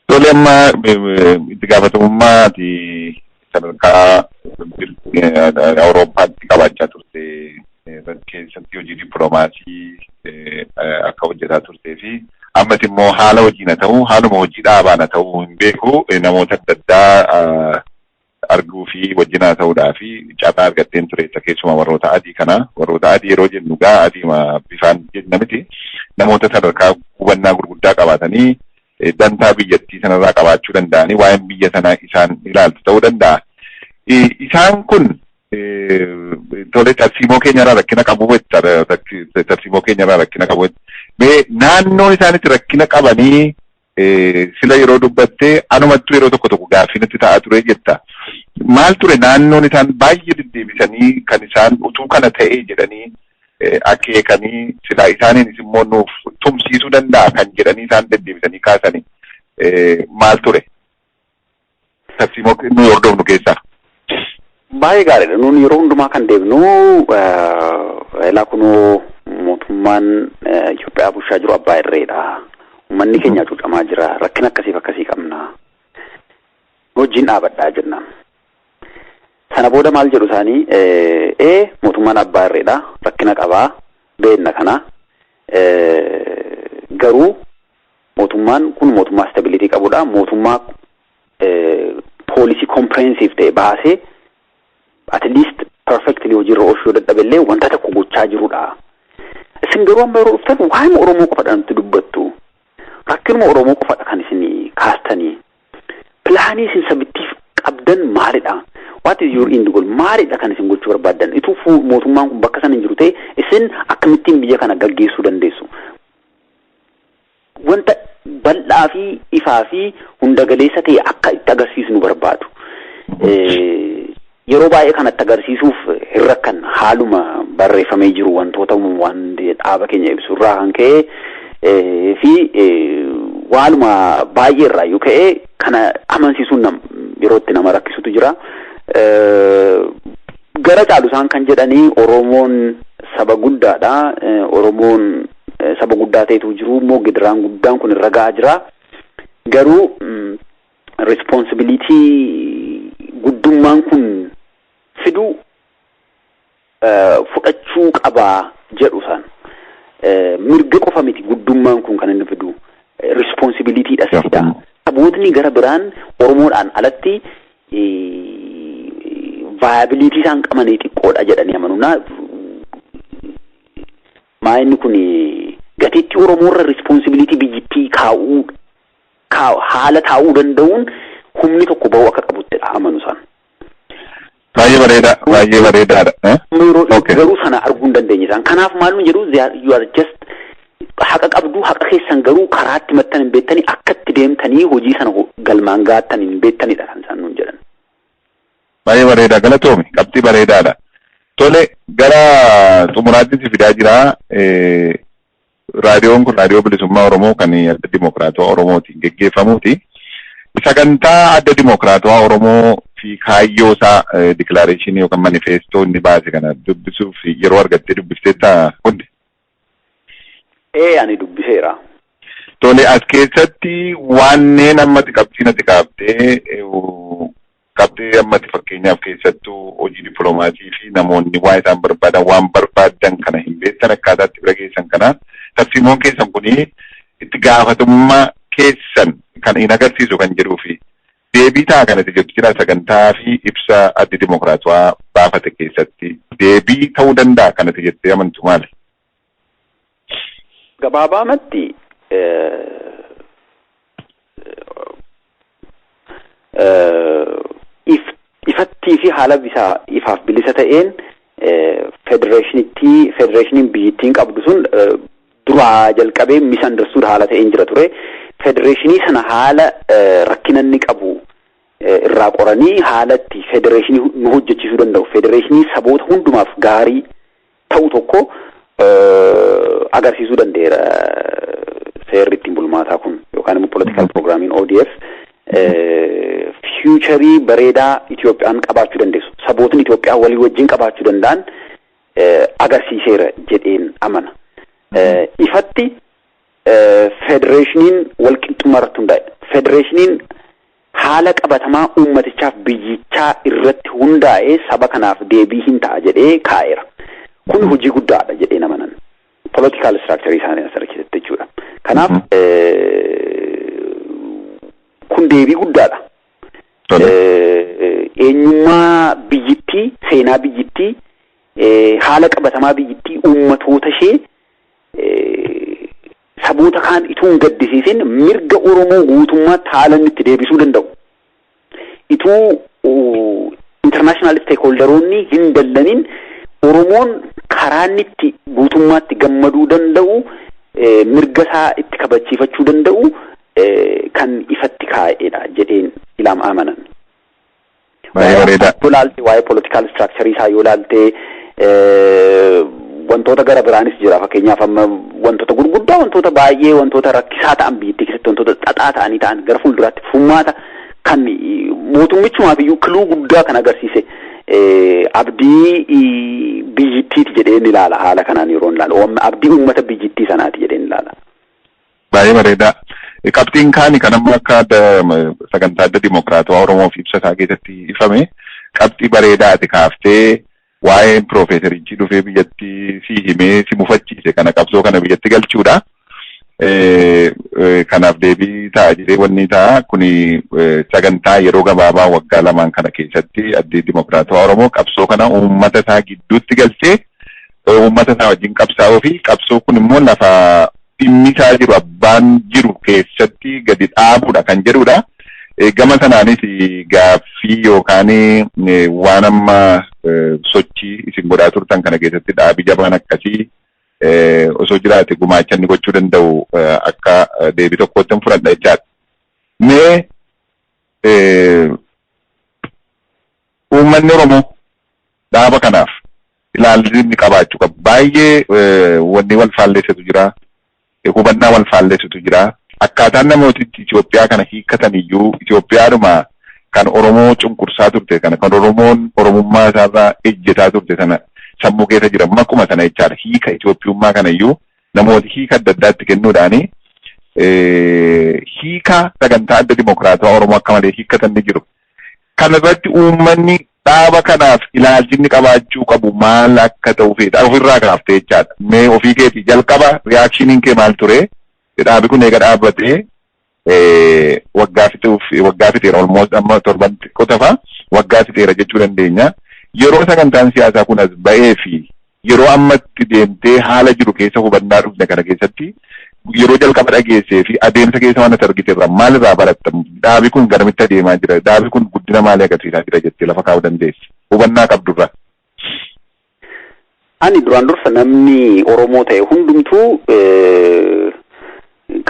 Tole amma itti gaafatamummaati sadarkaa Awurooppaatti qabaachaa turte keessatti hojii dippiloomaasii akka hojjetaa turtee fi ammas immoo haala hojiina ta'uu haaluma hojii dhaabaana ta'uu hin beeku namoota adda addaa arguu fi wajjinaa ta'uudhaa fi carraa argatteen tureessa keessumaa warroota adii kana warroota adii yeroo jennu gaa adiima bifaan jenna miti namoota sadarkaa hubannaa gurguddaa qabaatanii dantaa biyyattii sanarraa qabaachuu danda'anii waa'een biyya sanaa isaan ilaaltu ta'uu danda'a. Isaan kun tole tarsiimoo keenyarraa rakkina qabu tarsiimoo keenyarraa rakkina qabu mee naannoon isaanitti rakkina qabanii sila yeroo dubbattee anumattuu yeroo tokko gaaffinatti ta'aa ture jetta. Maal ture naannoon isaan baay'ee deddeebisanii kan isaan utuu kana ta'ee jedhanii akeekanii sila isaaniinis immoo nuuf tumsiisuu danda'a kan jedhanii isaan deddeebisanii kaasanii maal ture? Tarsiimoo nu hordofnu keessaa. Baay'ee gaariidha. Nuun yeroo hundumaa kan deebinu ilaa kunoo mootummaan Itoophiyaa bulchaa jiru abbaa irreedha. Uummanni keenya cuucamaa jira. Rakkina akkasii qabna. Hojiin dhaabadhaa jenna. Sana booda maal jedhu isaanii mootummaan abbaa irreedha. Rakkina qabaa. Beenna kana. Garuu mootummaan kun mootummaa stabilitii qabudha. Mootummaa poolisii comprehensive ta'e baasee at least perfectly hojiirra oolchuu dadhabellee wanta tokko gochaa jirudha. Isin garuu amma yeroo dhuftan waa'ee Oromoo qofaadhaan itti dubbattu. Rakkinuma Oromoo qofaadha kan isin kaastanii. Pilaanii isin sabittiif qabdan maalidha? What is your end goal? Maalidha kan isin gochuu barbaaddan? Ituu mootummaan kun bakka sana hin jiru ta'e isin akkamittiin biyya kana gaggeessuu dandeessu? Wanta bal'aa fi ifaa fi hunda galeessa ta'e akka itti agarsiisnu barbaadu. Yeroo baay'ee kanatti agarsiisuuf hin rakkan haaluma barreeffamee jiru wantoota waan dhaaba keenya ibsurraa kan ka'e fi waaluma baay'ee irraa yoo ka'e kana amansiisuun yerootti nama rakkisutu jira. Gara caalu isaan kan jedhanii Oromoon saba guddaadha. Oromoon saba guddaa ta'etu jiru immoo gidiraan guddaan kun irra ga'aa jira. Garuu responsibility guddummaan kun fiduu fudhachuu qabaa jedhu san. mirga qofa miti guddummaan kun kan inni fidu responsibility dhasidha. Sabootni gara biraan Oromoodhaan alatti viability isaan qabanii xiqqoodha jedhanii amanuna. Maayinni kun gatiitti Oromoorra responsibility biyyittii haala taa'uu danda'uun humni tokko ba'uu akka qabutti amanu isaan. Baay'ee bareedaadha. Garuu sana arguu hin dandeenye isaan. Kanaaf maal nu jedhu you are just haqa qabdu haqa keessan garuu karaatti maxxan hin beektanii akkatti deemtanii hojii sana galmaan gaattan hin beektanidha kan isaan nuun jedhan. Baay'ee bareeda galatoomi qabxii bareedaadha. Tole gara xumuraatti si fidaa jira. Raadiyoon kun raadiyoo bilisummaa Oromoo kan adda dimokiraatawaa Oromootiin geggeeffamuuti. Sagantaa adda dimokiraatawaa Oromoo fi kaayyoo isaa diklaareeshinii yookaan manifeestoo inni baase kana dubbisuuf yeroo argattee dubbifteetta hundi. Ani dubbiseera. Tole as keessatti wanneen ammatti qabxiinatti qabxee ammatti fakkeenyaaf keessattuu hojii dippiloomaasii fi namoonni waa isaan barbaadan waan barbaadan kana hin beektan akkaataatti bira geessan kana tarsiimoon keessan kuni itti gaafatamummaa keessan kan hin agarsiisu kan jedhuu fi deebii ta'a kanatti jettu jira sagantaa fi ibsa addi dimokiraatawaa baafate keessatti deebii ta'uu danda'a kanatti jettee amantu maali? Gabaabumatti ifattii fi haala ifaaf bilisa ta'een federeeshiniin biyyittiin qabdu sun duraa jalqabee misunderstood haala ta'een jira ture. Federeeshinii sana haala rakkinanni qabu irraa qoranii haalatti federeeshinii nu hojjechiisuu danda'u. Federeeshinii saboota hundumaaf gaarii ta'u tokko agarsiisuu danda'eera seerri ittiin bulmaataa kun yookaan immoo political programming ODF fuucharii bareedaa Itoophiyaan qabaachuu dandeessu. Sabootni Itoophiyaa walii wajjin qabaachuu danda'an agarsiiseera jedheen amana. Ifatti federeeshiniin walqixxummaa irratti hundaa'e. Federeeshiniin haala qabatamaa uummatichaaf biyyichaa irratti hundaa'ee saba kanaaf deebii hin ta'a jedhee kaa'eera. Kun hojii guddaadha jedhee amanan. Political structure isaanii as keessatti jechuudha. Kanaaf kun deebii guddaadha. Eenyummaa biyyittii, seenaa biyyittii, haala qabatamaa biyyittii uummatoota ishee saboota kaan ituu hin gaddisiisin mirga Oromoo guutummaatti haala inni itti deebisuu danda'u. Ituu international stakeholderoonni hin dallanin Oromoon karaa inni itti guutummaatti gammaduu danda'u, mirga isaa itti kabachiifachuu danda'u kan ifatti kaa'edha jedheen ilaam amanan. Yoo laalte waa'ee political structure isaa yoo laalte wantoota gara biraanis jira. Fakkeenyaaf amma wantoota gurguddaa, wantoota baay'ee, wantoota rakkisaa ta'an biyyattii keessatti wantoota xaxaa ta'anii ta'an gara fuulduraatti furmaata kan mootummichumaaf iyyuu kiluu guddaa kan agarsiise abdii biyyittiiti jedheen ilaala. Haala kanaan yeroo ilaalu abdii uummata biyyittii sanaati jedheen ilaala. Baay'ee bareeda. Qabxiin kaani kan amma akka sagantaa adda dimokiraatawaa Oromoof ibsataa keessatti ifame qabxii bareedaa ati kaaftee waa'ee piroofeesarichi dhufee biyyatti si himee si mufachiise kana qabsoo kana biyyatti galchuudha. Kanaaf deebii ta'a jedhee wanni ta'a kuni sagantaa yeroo gabaabaa waggaa lamaan kana keessatti addi dimokiraatawaa Oromoo qabsoo kana uummata isaa gidduutti galchee uummata isaa wajjin qabsaa'uu fi qabsoo kun immoo lafa dhimmi isaa jiru abbaan jiru keessatti gadi dhaabuudha kan jedhudha. Gama sanaanis gaaffii yookaan waan amma sochii isin godhaa turtan kana keessatti dhaabii jabaan akkasii osoo jiraate gumaacha inni gochuu danda'u akka deebii tokkotti hin fudhadha jechaadha. Mee uummanni Oromoo dhaaba kanaaf ilaalchi inni qabaachuu qaba. Baay'ee wanni wal faalleessatu jira. Hubannaa wal faalleessatu jira. Akkaataan namootichi Itoophiyaa kana hiikkatan iyyuu Itoophiyaadhuma kan Oromoo cunqursaa turte kana kan Oromoon Oromummaa isaarraa ejjetaa turte sana sammuu keessa jira. Akkuma sana jechaadha. Hiika Itoophiyummaa kana iyyuu namooti hiika adda addaatti kennuudhaani hiika sagantaa adda dimokiraatawaa Oromoo akka malee hiikkatan ni jiru. Kana irratti uummanni dhaaba kanaaf ilaalchinni qabaachuu qabu maal akka ta'u fedha ofirraa kaaftee jechaadha. Mee ofii keetii jalqaba reaakshiniin kee maal ture? Dhaabi kun eega dhaabbatee waggaa fixeera almost amma torban qotafa waggaa fixeera jechuu dandeenya. Yeroo sagantaan siyaasaa kun as ba'ee fi yeroo ammatti deemtee haala jiru keessa hubannaa dhufne kana keessatti yeroo jalqaba dhageessee fi adeemsa keessa waan argite irraa maal irraa barattamu? Dhaabi kun garamitti adeemaa jira? Dhaabi kun guddina maalii agarsiisaa jira jettee lafa kaa'uu dandeessi? Hubannaa qabdurra. Ani duraan dursa namni Oromoo ta'e hundumtuu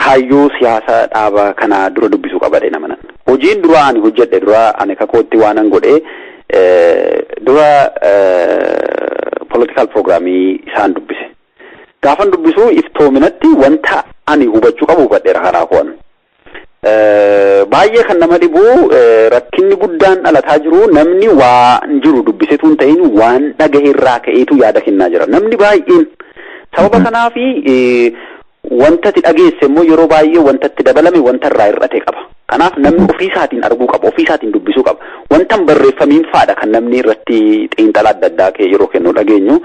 kaayyoo siyaasaa dhaaba kana dura dubbisuu qabadhe namanan. Hojiin dura ani hojjedhe dura ani kakootti waanan godhe dura political programii isaan dubbise. Gaafan dubbisuu iftoominatti wanta ani hubachuu qabu hubadheera karaa koon. Baay'ee kan nama dhibu rakkinni guddaan dhalataa jiru namni waan jiru dubbisetu hin ta'in waan dhagaheerraa ka'eetu yaada kennaa jira. Namni baay'een sababa kanaafi wanta ti dhageesse immoo yeroo baay'ee wanta itti dabalame wanta irraa hir'ate qaba. Kanaaf namni ofiisaatiin arguu qaba, ofiisaatiin dubbisuu qaba. Wanta barreeffamiin faadha kan namni irratti xiinxala adda addaa yeroo kennu dhageenyu.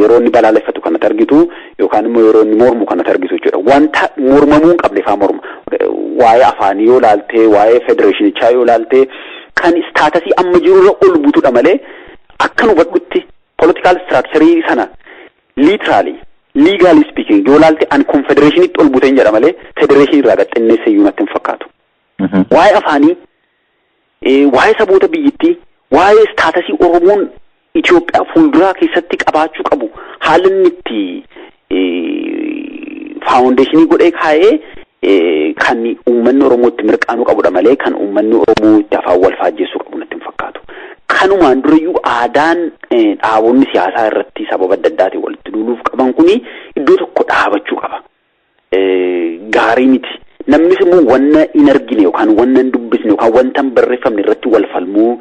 Yeroo inni balaaleffatu kanatti argitu yookaan immoo yeroo inni mormu kanatti argitu jechuudha. Wanta mormamuu hin qabne faa morma. Waa'ee afaanii yoo laaltee, waa'ee federeeshinichaa yoo laaltee kan istaatasii amma jirurra ol butudha malee akka nu hubadhutti political structure sana literally legally speaking yoo laalte an confederationitti ol buteen jedha malee federation irraa gaxxinneessa iyyuu natti hin fakkaatu. Waa'ee afaanii, waa'ee saboota biyyittii, waa'ee istaatasii Oromoon Itoophiyaa fuulduraa keessatti qabaachuu qabu haala inni itti faawundeeshinii godhee kaa'ee kan uummanni Oromoo itti mirqaanuu qabudha malee kan uummanni Oromoo itti afaan wal faajjeessuu qabu natti hin fakkaatu. Kanumaan durayyuu aadaan dhaabonni siyaasaa irratti sababa adda addaatiin walitti duuluuf qaban kuni iddoo tokko dhaabachuu qaba. Gaarii miti. Namnis immoo wanna hin argine yookaan wanna hin dubbisne yookaan wanta hin barreeffamne irratti wal falmuu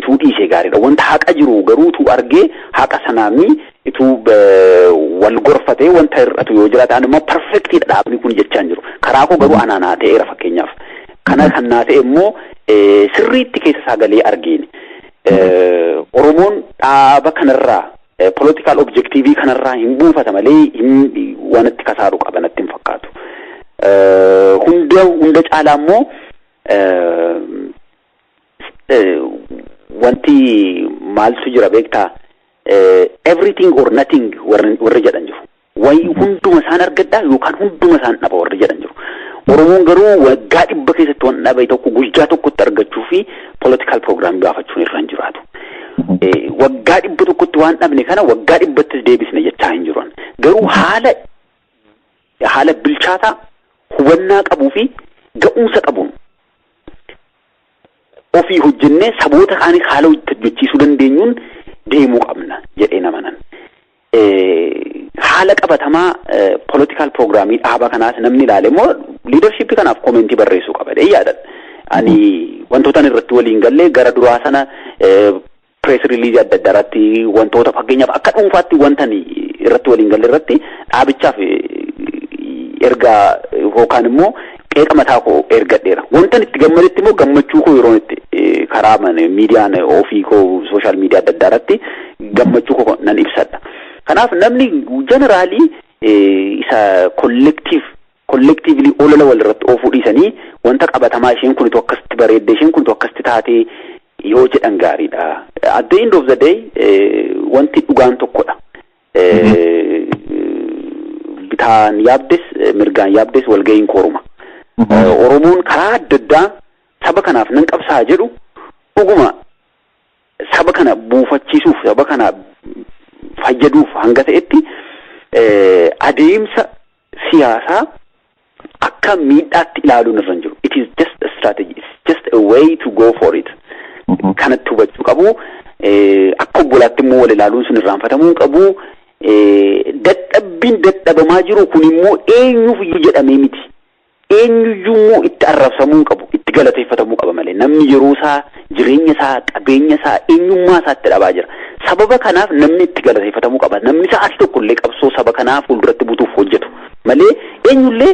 ituu dhiisee gaariidha. Wanta haqa jiru garuu ituu argee haqa sanaami ituu wal gorfatee wanta hir'atu yoo jiraatan immoo perfectidha dhaabni kun jechaan jiru. Karaa koo garuu anaa ta'eera fakkeenyaaf. Kana kan naa ta'e immoo sirriitti keessa sagalee argeen. Oromoon dhaaba kanarraa political objectivii kanarraa hin buufata malee waan itti kasaaru qaba natti hin fakkaatu. Hunda caalaa immoo wanti maaltu jira beektaa everything or nothing warri jedhan jiru. Wayi hunduma isaan argaddaa yookaan hunduma isaan dhaba warri jedhan jiru. Oromoon garuu waggaa 100 keessatti waan dhabe tokko guyyaa tokkotti argachuu fi political program baafachuun irra hin jiraatu. Waggaa 100 tokkotti waan dhabne kana waggaa 100ttis deebisne jechaa hin jiran. Garuu haala bilchaataa hubannaa qabuu fi ga'umsa qabuun ofii hojjennee saboota kaanis haala hojjechiisuu dandeenyuun deemuu qabna jedhee namanan. Haala qabatamaa political programii dhaaba kanaas namni ilaale immoo leadership kanaaf komentii barreessuu qaba jedhee yaadadha. Ani wantootaan irratti waliin gallee gara duraa sana press release adda addaa irratti wantoota fakkeenyaaf akka dhuunfaatti wantan irratti waliin galle irratti dhaabichaaf ergaa yookaan immoo qeeqa mataa koo ergadheera. Wantan itti gammadetti immoo gammachuu koo yeroo itti karaa miidiyaan ofii koo social media adda addaa irratti gammachuu koo nan ibsadha. Kanaaf namni generally isa collectively olola wal irratti oofuu dhiisanii wanta qabatamaa isheen kun akkasitti bareedde isheen kun akkasitti taatee yoo jedhan gaariidha. At the end of the day wanti dhugaan tokkodha. Bitaan yaabdes mirgaan yaabdes walga'iin kooruma. Oromoon karaa adda addaa saba kanaaf nan qabsaa jedhu dhuguma saba kana buufachiisuuf saba kana fayyaduuf hanga ta'etti adeemsa siyaasaa akka miidhaatti ilaaluun irra hin jiru. It is just a strategy. It's just a way to go for it. Kanatti hubachuu qabu. Akka obbolaatti immoo wal ilaaluun sun irraanfatamuu qabu. Dadhabbiin dadhabamaa jiru kun immoo eenyuuf iyyuu jedhamee miti. Eenyuyyuu immoo itti arrabsamuu qabu. Itti galateeffatamuu qaba malee. Namni yeroo isaa, jireenya isaa, qabeenya isaa, eenyummaa isaa itti dhabaa jira. Sababa kanaaf namni itti galateeffatamuu qaba. Namni sa'aatii tokkollee qabsoo saba kanaaf fuulduratti butuuf hojjetu. Malee eenyullee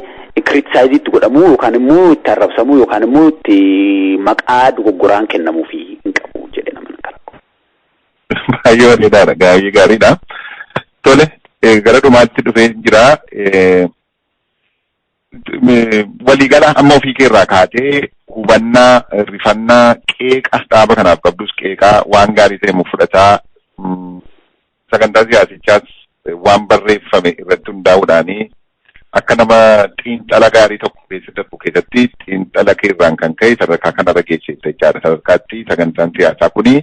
criticize itti godhamuu yookaan immoo itti arrabsamuu yookaan immoo itti maqaa dogoggoraan kennamuufi hin qabu jedhee nama kana. baay'ee bareedaadha. Gaariidha. Tole gara dhumaatti dhufee jira. Waliigala amma ofii keerraa kaatee hubannaa rifannaa qeeqa dhaaba kanaaf qabdus qeeqaa waan gaarii ta'e fudhataa sagantaa siyaasichaas waan barreeffame irratti hundaa'uudhaanii akka nama xiinxala gaarii tokko keessatti xiinxala keerraan kan ka'e sadarkaa kanarra geessite jechaadha. Sadarkaatti sagantaan siyaasaa kuni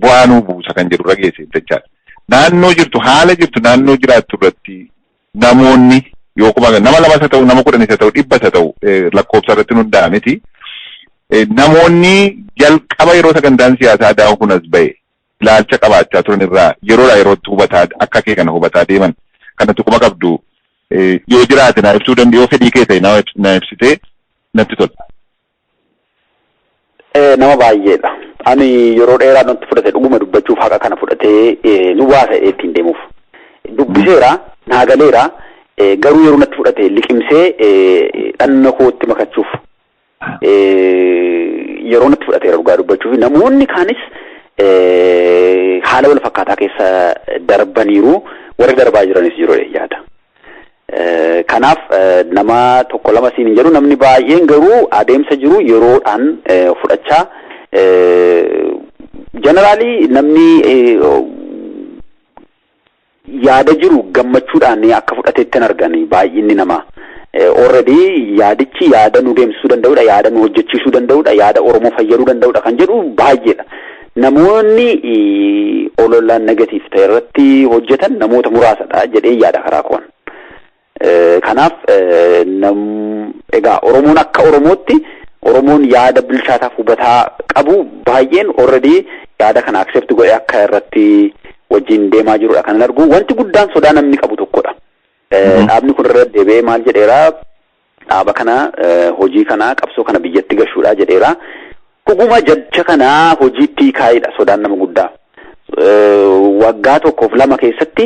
bu'aa nuu buusa kan jedhurra geessite jechaadha. Naannoo jirtu haala jirtu naannoo jiraattu irratti namoonni yookuma nama lamas haa ta'u nama 10 haa ta'u 100 haa ta'u lakkoofsa irratti hundaa'aa miti. Namoonni jalqaba yeroo sagantaan siyaasaa daa'u kunas ba'e ilaalcha qabaachaa turan irraa yeroodhaa yerootti hubataa akka kee kana hubataa deeman kanatti kuma qabdu yoo jiraate naa ibsuu danda'u fedhii kee ta'e naa ibsitee natti tola. Nama baay'eedha. Ani yeroo dheeraa nutti fudhate dhuguma dubbachuuf haqa kana fudhatee nu baasa ittiin deemuuf. Dubbiseera naagaleera garuu yeroo natti fudhate liqimsee dhanna kootti makachuuf yeroo natti fudhateera dhugaa dubbachuuf namoonni kaanis haala wal fakkaataa keessa darbaniiru warri darbaa jiranis jiru yaada. Kanaaf nama tokko lama siin hin jedhu namni baay'een garuu adeemsa jiru yeroodhaan fudhachaa generaalii namni yaada jiru gammachuudhaan akka fudhateetti argani baay'inni namaa. Already yaadichi yaada nu deemsisuu danda'udha, yaada nu hojjechiisuu danda'udha, yaada Oromoo fayyaduu danda'udha kan jedhu baay'eedha. Namoonni ololaan negatiif ta'e irratti hojjetan namoota muraasadha jedhee yaada karaa koon. Kanaaf egaa Oromoon akka Oromootti Oromoon yaada bilchaataaf hubataa qabu baay'een already yaada kana accept godhee akka irratti wajjin deemaa jirudha kan argu. Wanti guddaan sodaa namni qabu tokkodha. Dhaabni kun irra deebi'ee maal jedheera dhaaba kana hojii kana qabsoo kana biyyatti gashuudha jedheera. Dhuguma jecha kana hojiitti kaa'edha sodaan nama guddaa. Waggaa tokkoof lama keessatti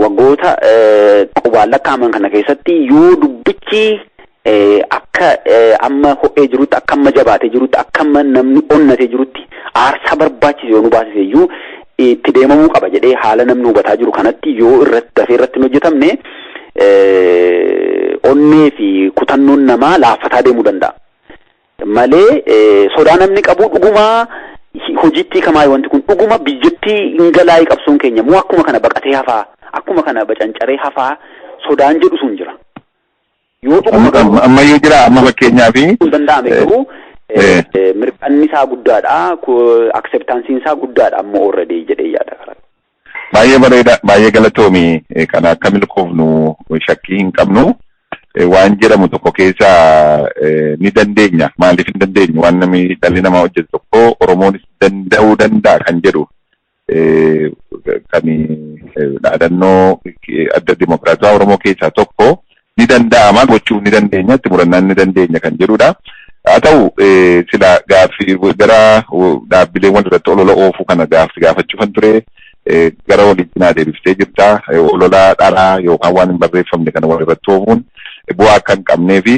waggoota qubaan lakkaa'aman kana keessatti yoo dubbichi akka amma ho'ee jirutti akka amma jabaatee jirutti akka amma namni onnatee jirutti aarsaa barbaachise yoo nu baasise iyyuu itti deemamuu qaba jedhee haala namni hubataa jiru kanatti yoo irratti dafee irratti hin hojjetamne onnee fi kutannoon namaa laaffataa deemuu danda'a. Malee sodaa namni qabu dhugumaa hojiitti kamaa wanti kun dhuguma biyyatti hin galaa'ii qabsoon keenya moo akkuma kana baqatee hafaa akkuma kana bacancaree hafaa sodaan jedhu sun jira. Yoo dhuguma ammayyuu jira amma fakkeenyaafi danda'ame garuu mirqanni isaa guddaadha, acceptansiin isaa guddaadha amma already jedhee yaada karaa. Baay'ee bareeda, baay'ee galatoomi. Kana akka milkoofnu shakkii hin qabnu. Waan jedhamu tokko keessa ni dandeenya. Maaliif hin dandeenyu? Waan namni dhalli namaa hojjetu tokko Oromoonis danda'uu danda'a kan jedhu kan dhaadannoo adda dimokiraatawaa Oromoo keessaa tokko ni danda'ama gochuu ni dandeenya, itti murannaan ni dandeenya kan jedhudha. Haa ta'u sila gaaffii gara dhaabbilee walirratti olola oofuu kana gaafachuufan ture gara walitti naa deebiftee jirta. Olola dharaa yookaan waan hin barreeffamne kana walirratti oofuun bu'aa akka hin qabnee fi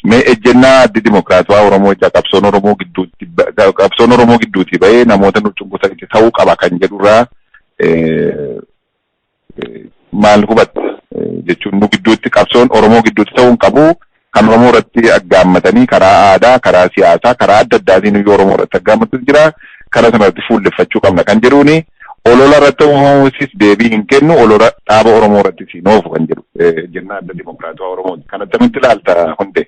mee ejjennaa addi dimokiraatawaa Oromoo ija qabsoon Oromoo gidduutii ba'ee namoota nu cunqursan ta'uu qaba kan jedhurraa maal hubatta jechuun nu gidduutti qabsoon Oromoo gidduutti ta'uu hin qabu. Kan Oromoo irratti aggaammatanii karaa aadaa, karaa siyaasaa, karaa adda addaatiin iyyuu Oromoo irratti aggaammatu jira. Karaa sanarratti fuulleffachuu qabna kan jedhuuni olola irratti oofuusis deebii hin kennu, olola dhaaba Oromoo irratti siin oofu kan jedhu ejjennaa adda dimokiraatawaa Oromooti. Kan attamitti ilaalta hundee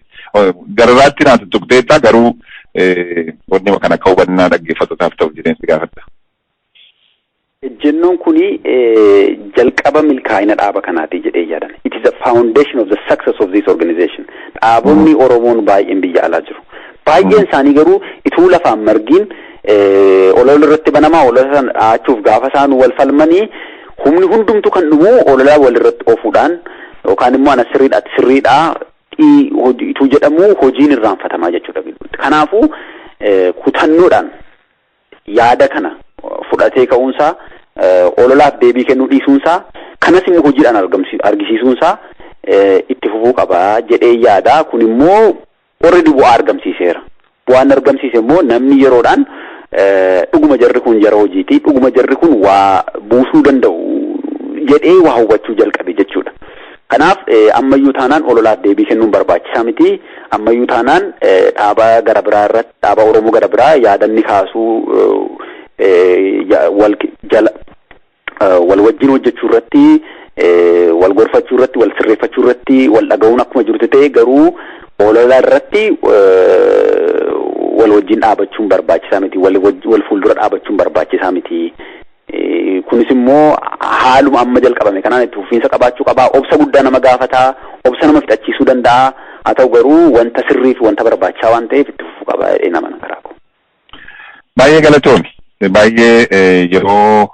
gararraatti naatu tuqteetta garuu wanni kan akka hubannaa dhaggeeffatootaaf ta'u jedheensi gaafadha. Ejjennoon kuni jalqaba milkaa'ina dhaaba kanaati jedhee yaadan. It is the foundation of the success of this organization. Dhaabonni Oromoon baay'een biyya alaa jiru. Baay'een isaanii garuu ituu lafaan margiin olola irratti banamaa olola sana dhaachuuf gaafa isaan wal falmanii humni hundumtu kan dhumu olola walirratti oofuudhaan yookaan immoo ana sirriidhaa ituu jedhamu hojiin irraanfatamaa jechuudha. Kanaafuu kutannoodhaan yaada kana fudhatee ka'uunsaa ololaaf deebii kennuu dhiisuunsaa kanas immoo hojiidhaan argisiisuunsaa itti fufuu qabaa jedhee yaada. Kun immoo already bu'aa argamsiiseera. Bu'aan argamsiise immoo namni yeroodhaan dhuguma jarri kun jara hojiiti dhuguma jarri kun waa buusuu danda'u jedhee waa hubachuu jalqabe jechuudha. Kanaaf ammayyuu taanaan ololaaf deebii kennuun barbaachisaa miti. Ammayyuu taanaan dhaaba gara biraa irratti dhaaba Oromoo gara biraa yaadanni kaasuu wal wajjin hojjechuu irratti wal gorfachuu irratti wal sirreeffachuu irratti wal dhaga'uun akkuma jirutti ta'e garuu olola irratti wal wajjin dhaabachuun barbaachisaa miti. Wal fuuldura dhaabachuun barbaachisaa miti. Kunis immoo haaluma amma jalqabame kanaan itti fufiinsa qabaachuu qabaa. Obsa guddaa nama gaafataa, obsa nama fixachiisuu danda'a. Haa ta'u garuu wanta sirrii fi wanta barbaachisaa waan ta'eef itti fufuu qaba nama karaa koo. Baay'ee galatoomi. Baay'ee yeroo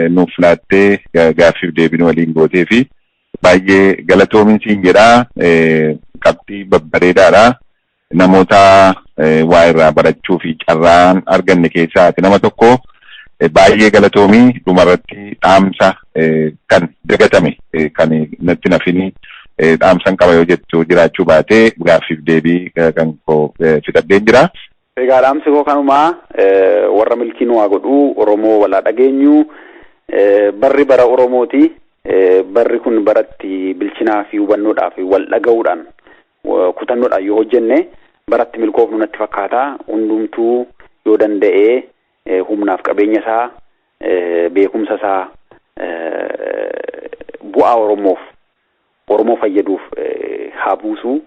nuuf laattee gaaffiif deebii waliin gootee fi baay'ee galatoomin siin jedhaa. Qabxii babbareedaadha. Namoota waa irraa barachuu fi carraan arganne keessaa nama tokko. Baay'ee galatoomii dhumarratti dhaamsa kan dagatame kan natti nafini dhaamsan qaba yoo jettu jiraachuu baatee gaaffiif deebii kan koo fixadheen jira. Egaa dhaamsi koo kanumaa warra milkiin waa godhuu Oromoo walaa dhageenyu barri bara Oromooti. Barri kun baratti bilchinaa fi hubannoodhaa fi wal dhaga'uudhaan kutannoodhaan yoo hojjenne baratti milkoofnu natti fakkaata. Hundumtuu yoo danda'ee humnaaf qabeenya isaa beekumsa isaa bu'aa Oromoo fayyaduuf haa buusu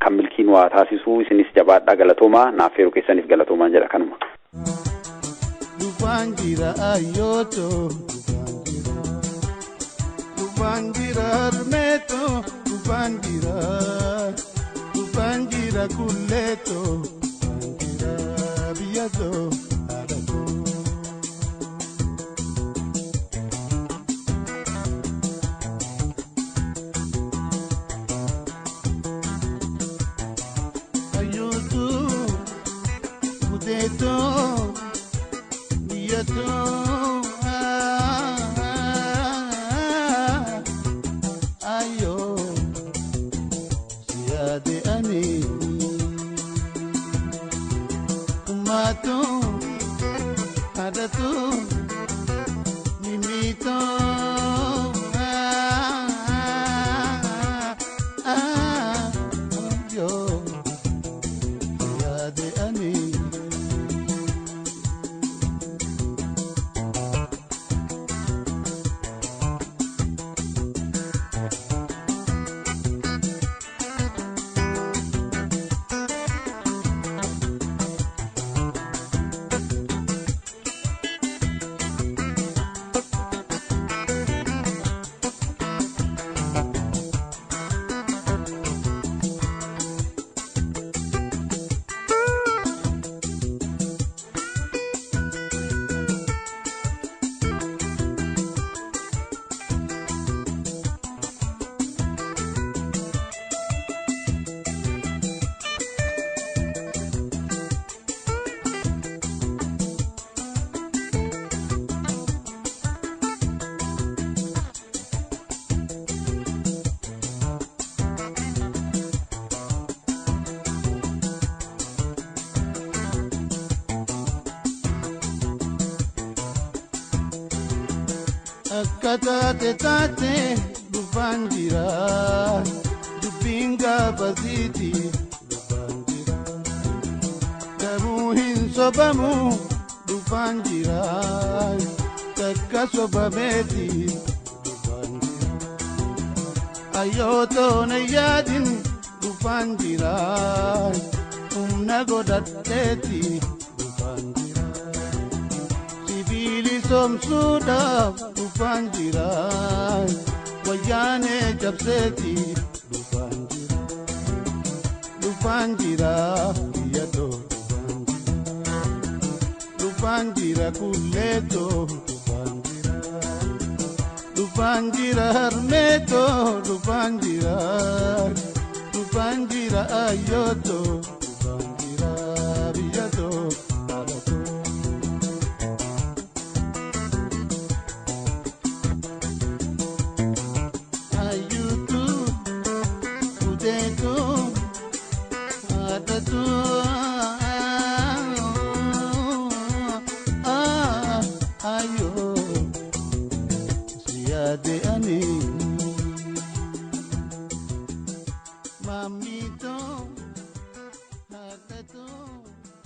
kan milkiin waa taasisu. Isinis jabaadhaa galatoomaa naaf feeruu keessaniif galatoomaan jedha kanuma. Dubangira ayoto Dubangira armeto Dubangira kuleto Biyazo Adako Ayoto Budeto Biyazo Ayo Siade ani Mato, adatu, mimito, yo, yade ani. Akkatate tate dubangira dubinga baziti dubangira damuhin sobamu dubangira takka sobameti dubangira ayoto nayadin dubangira nagodatteti dubangira sibili somsuda dubangira wayane jabseti dubangira yato dubangira kuleto dubangira harmeto dubangira ayoto dubangira biyato barbaade ani. Mamito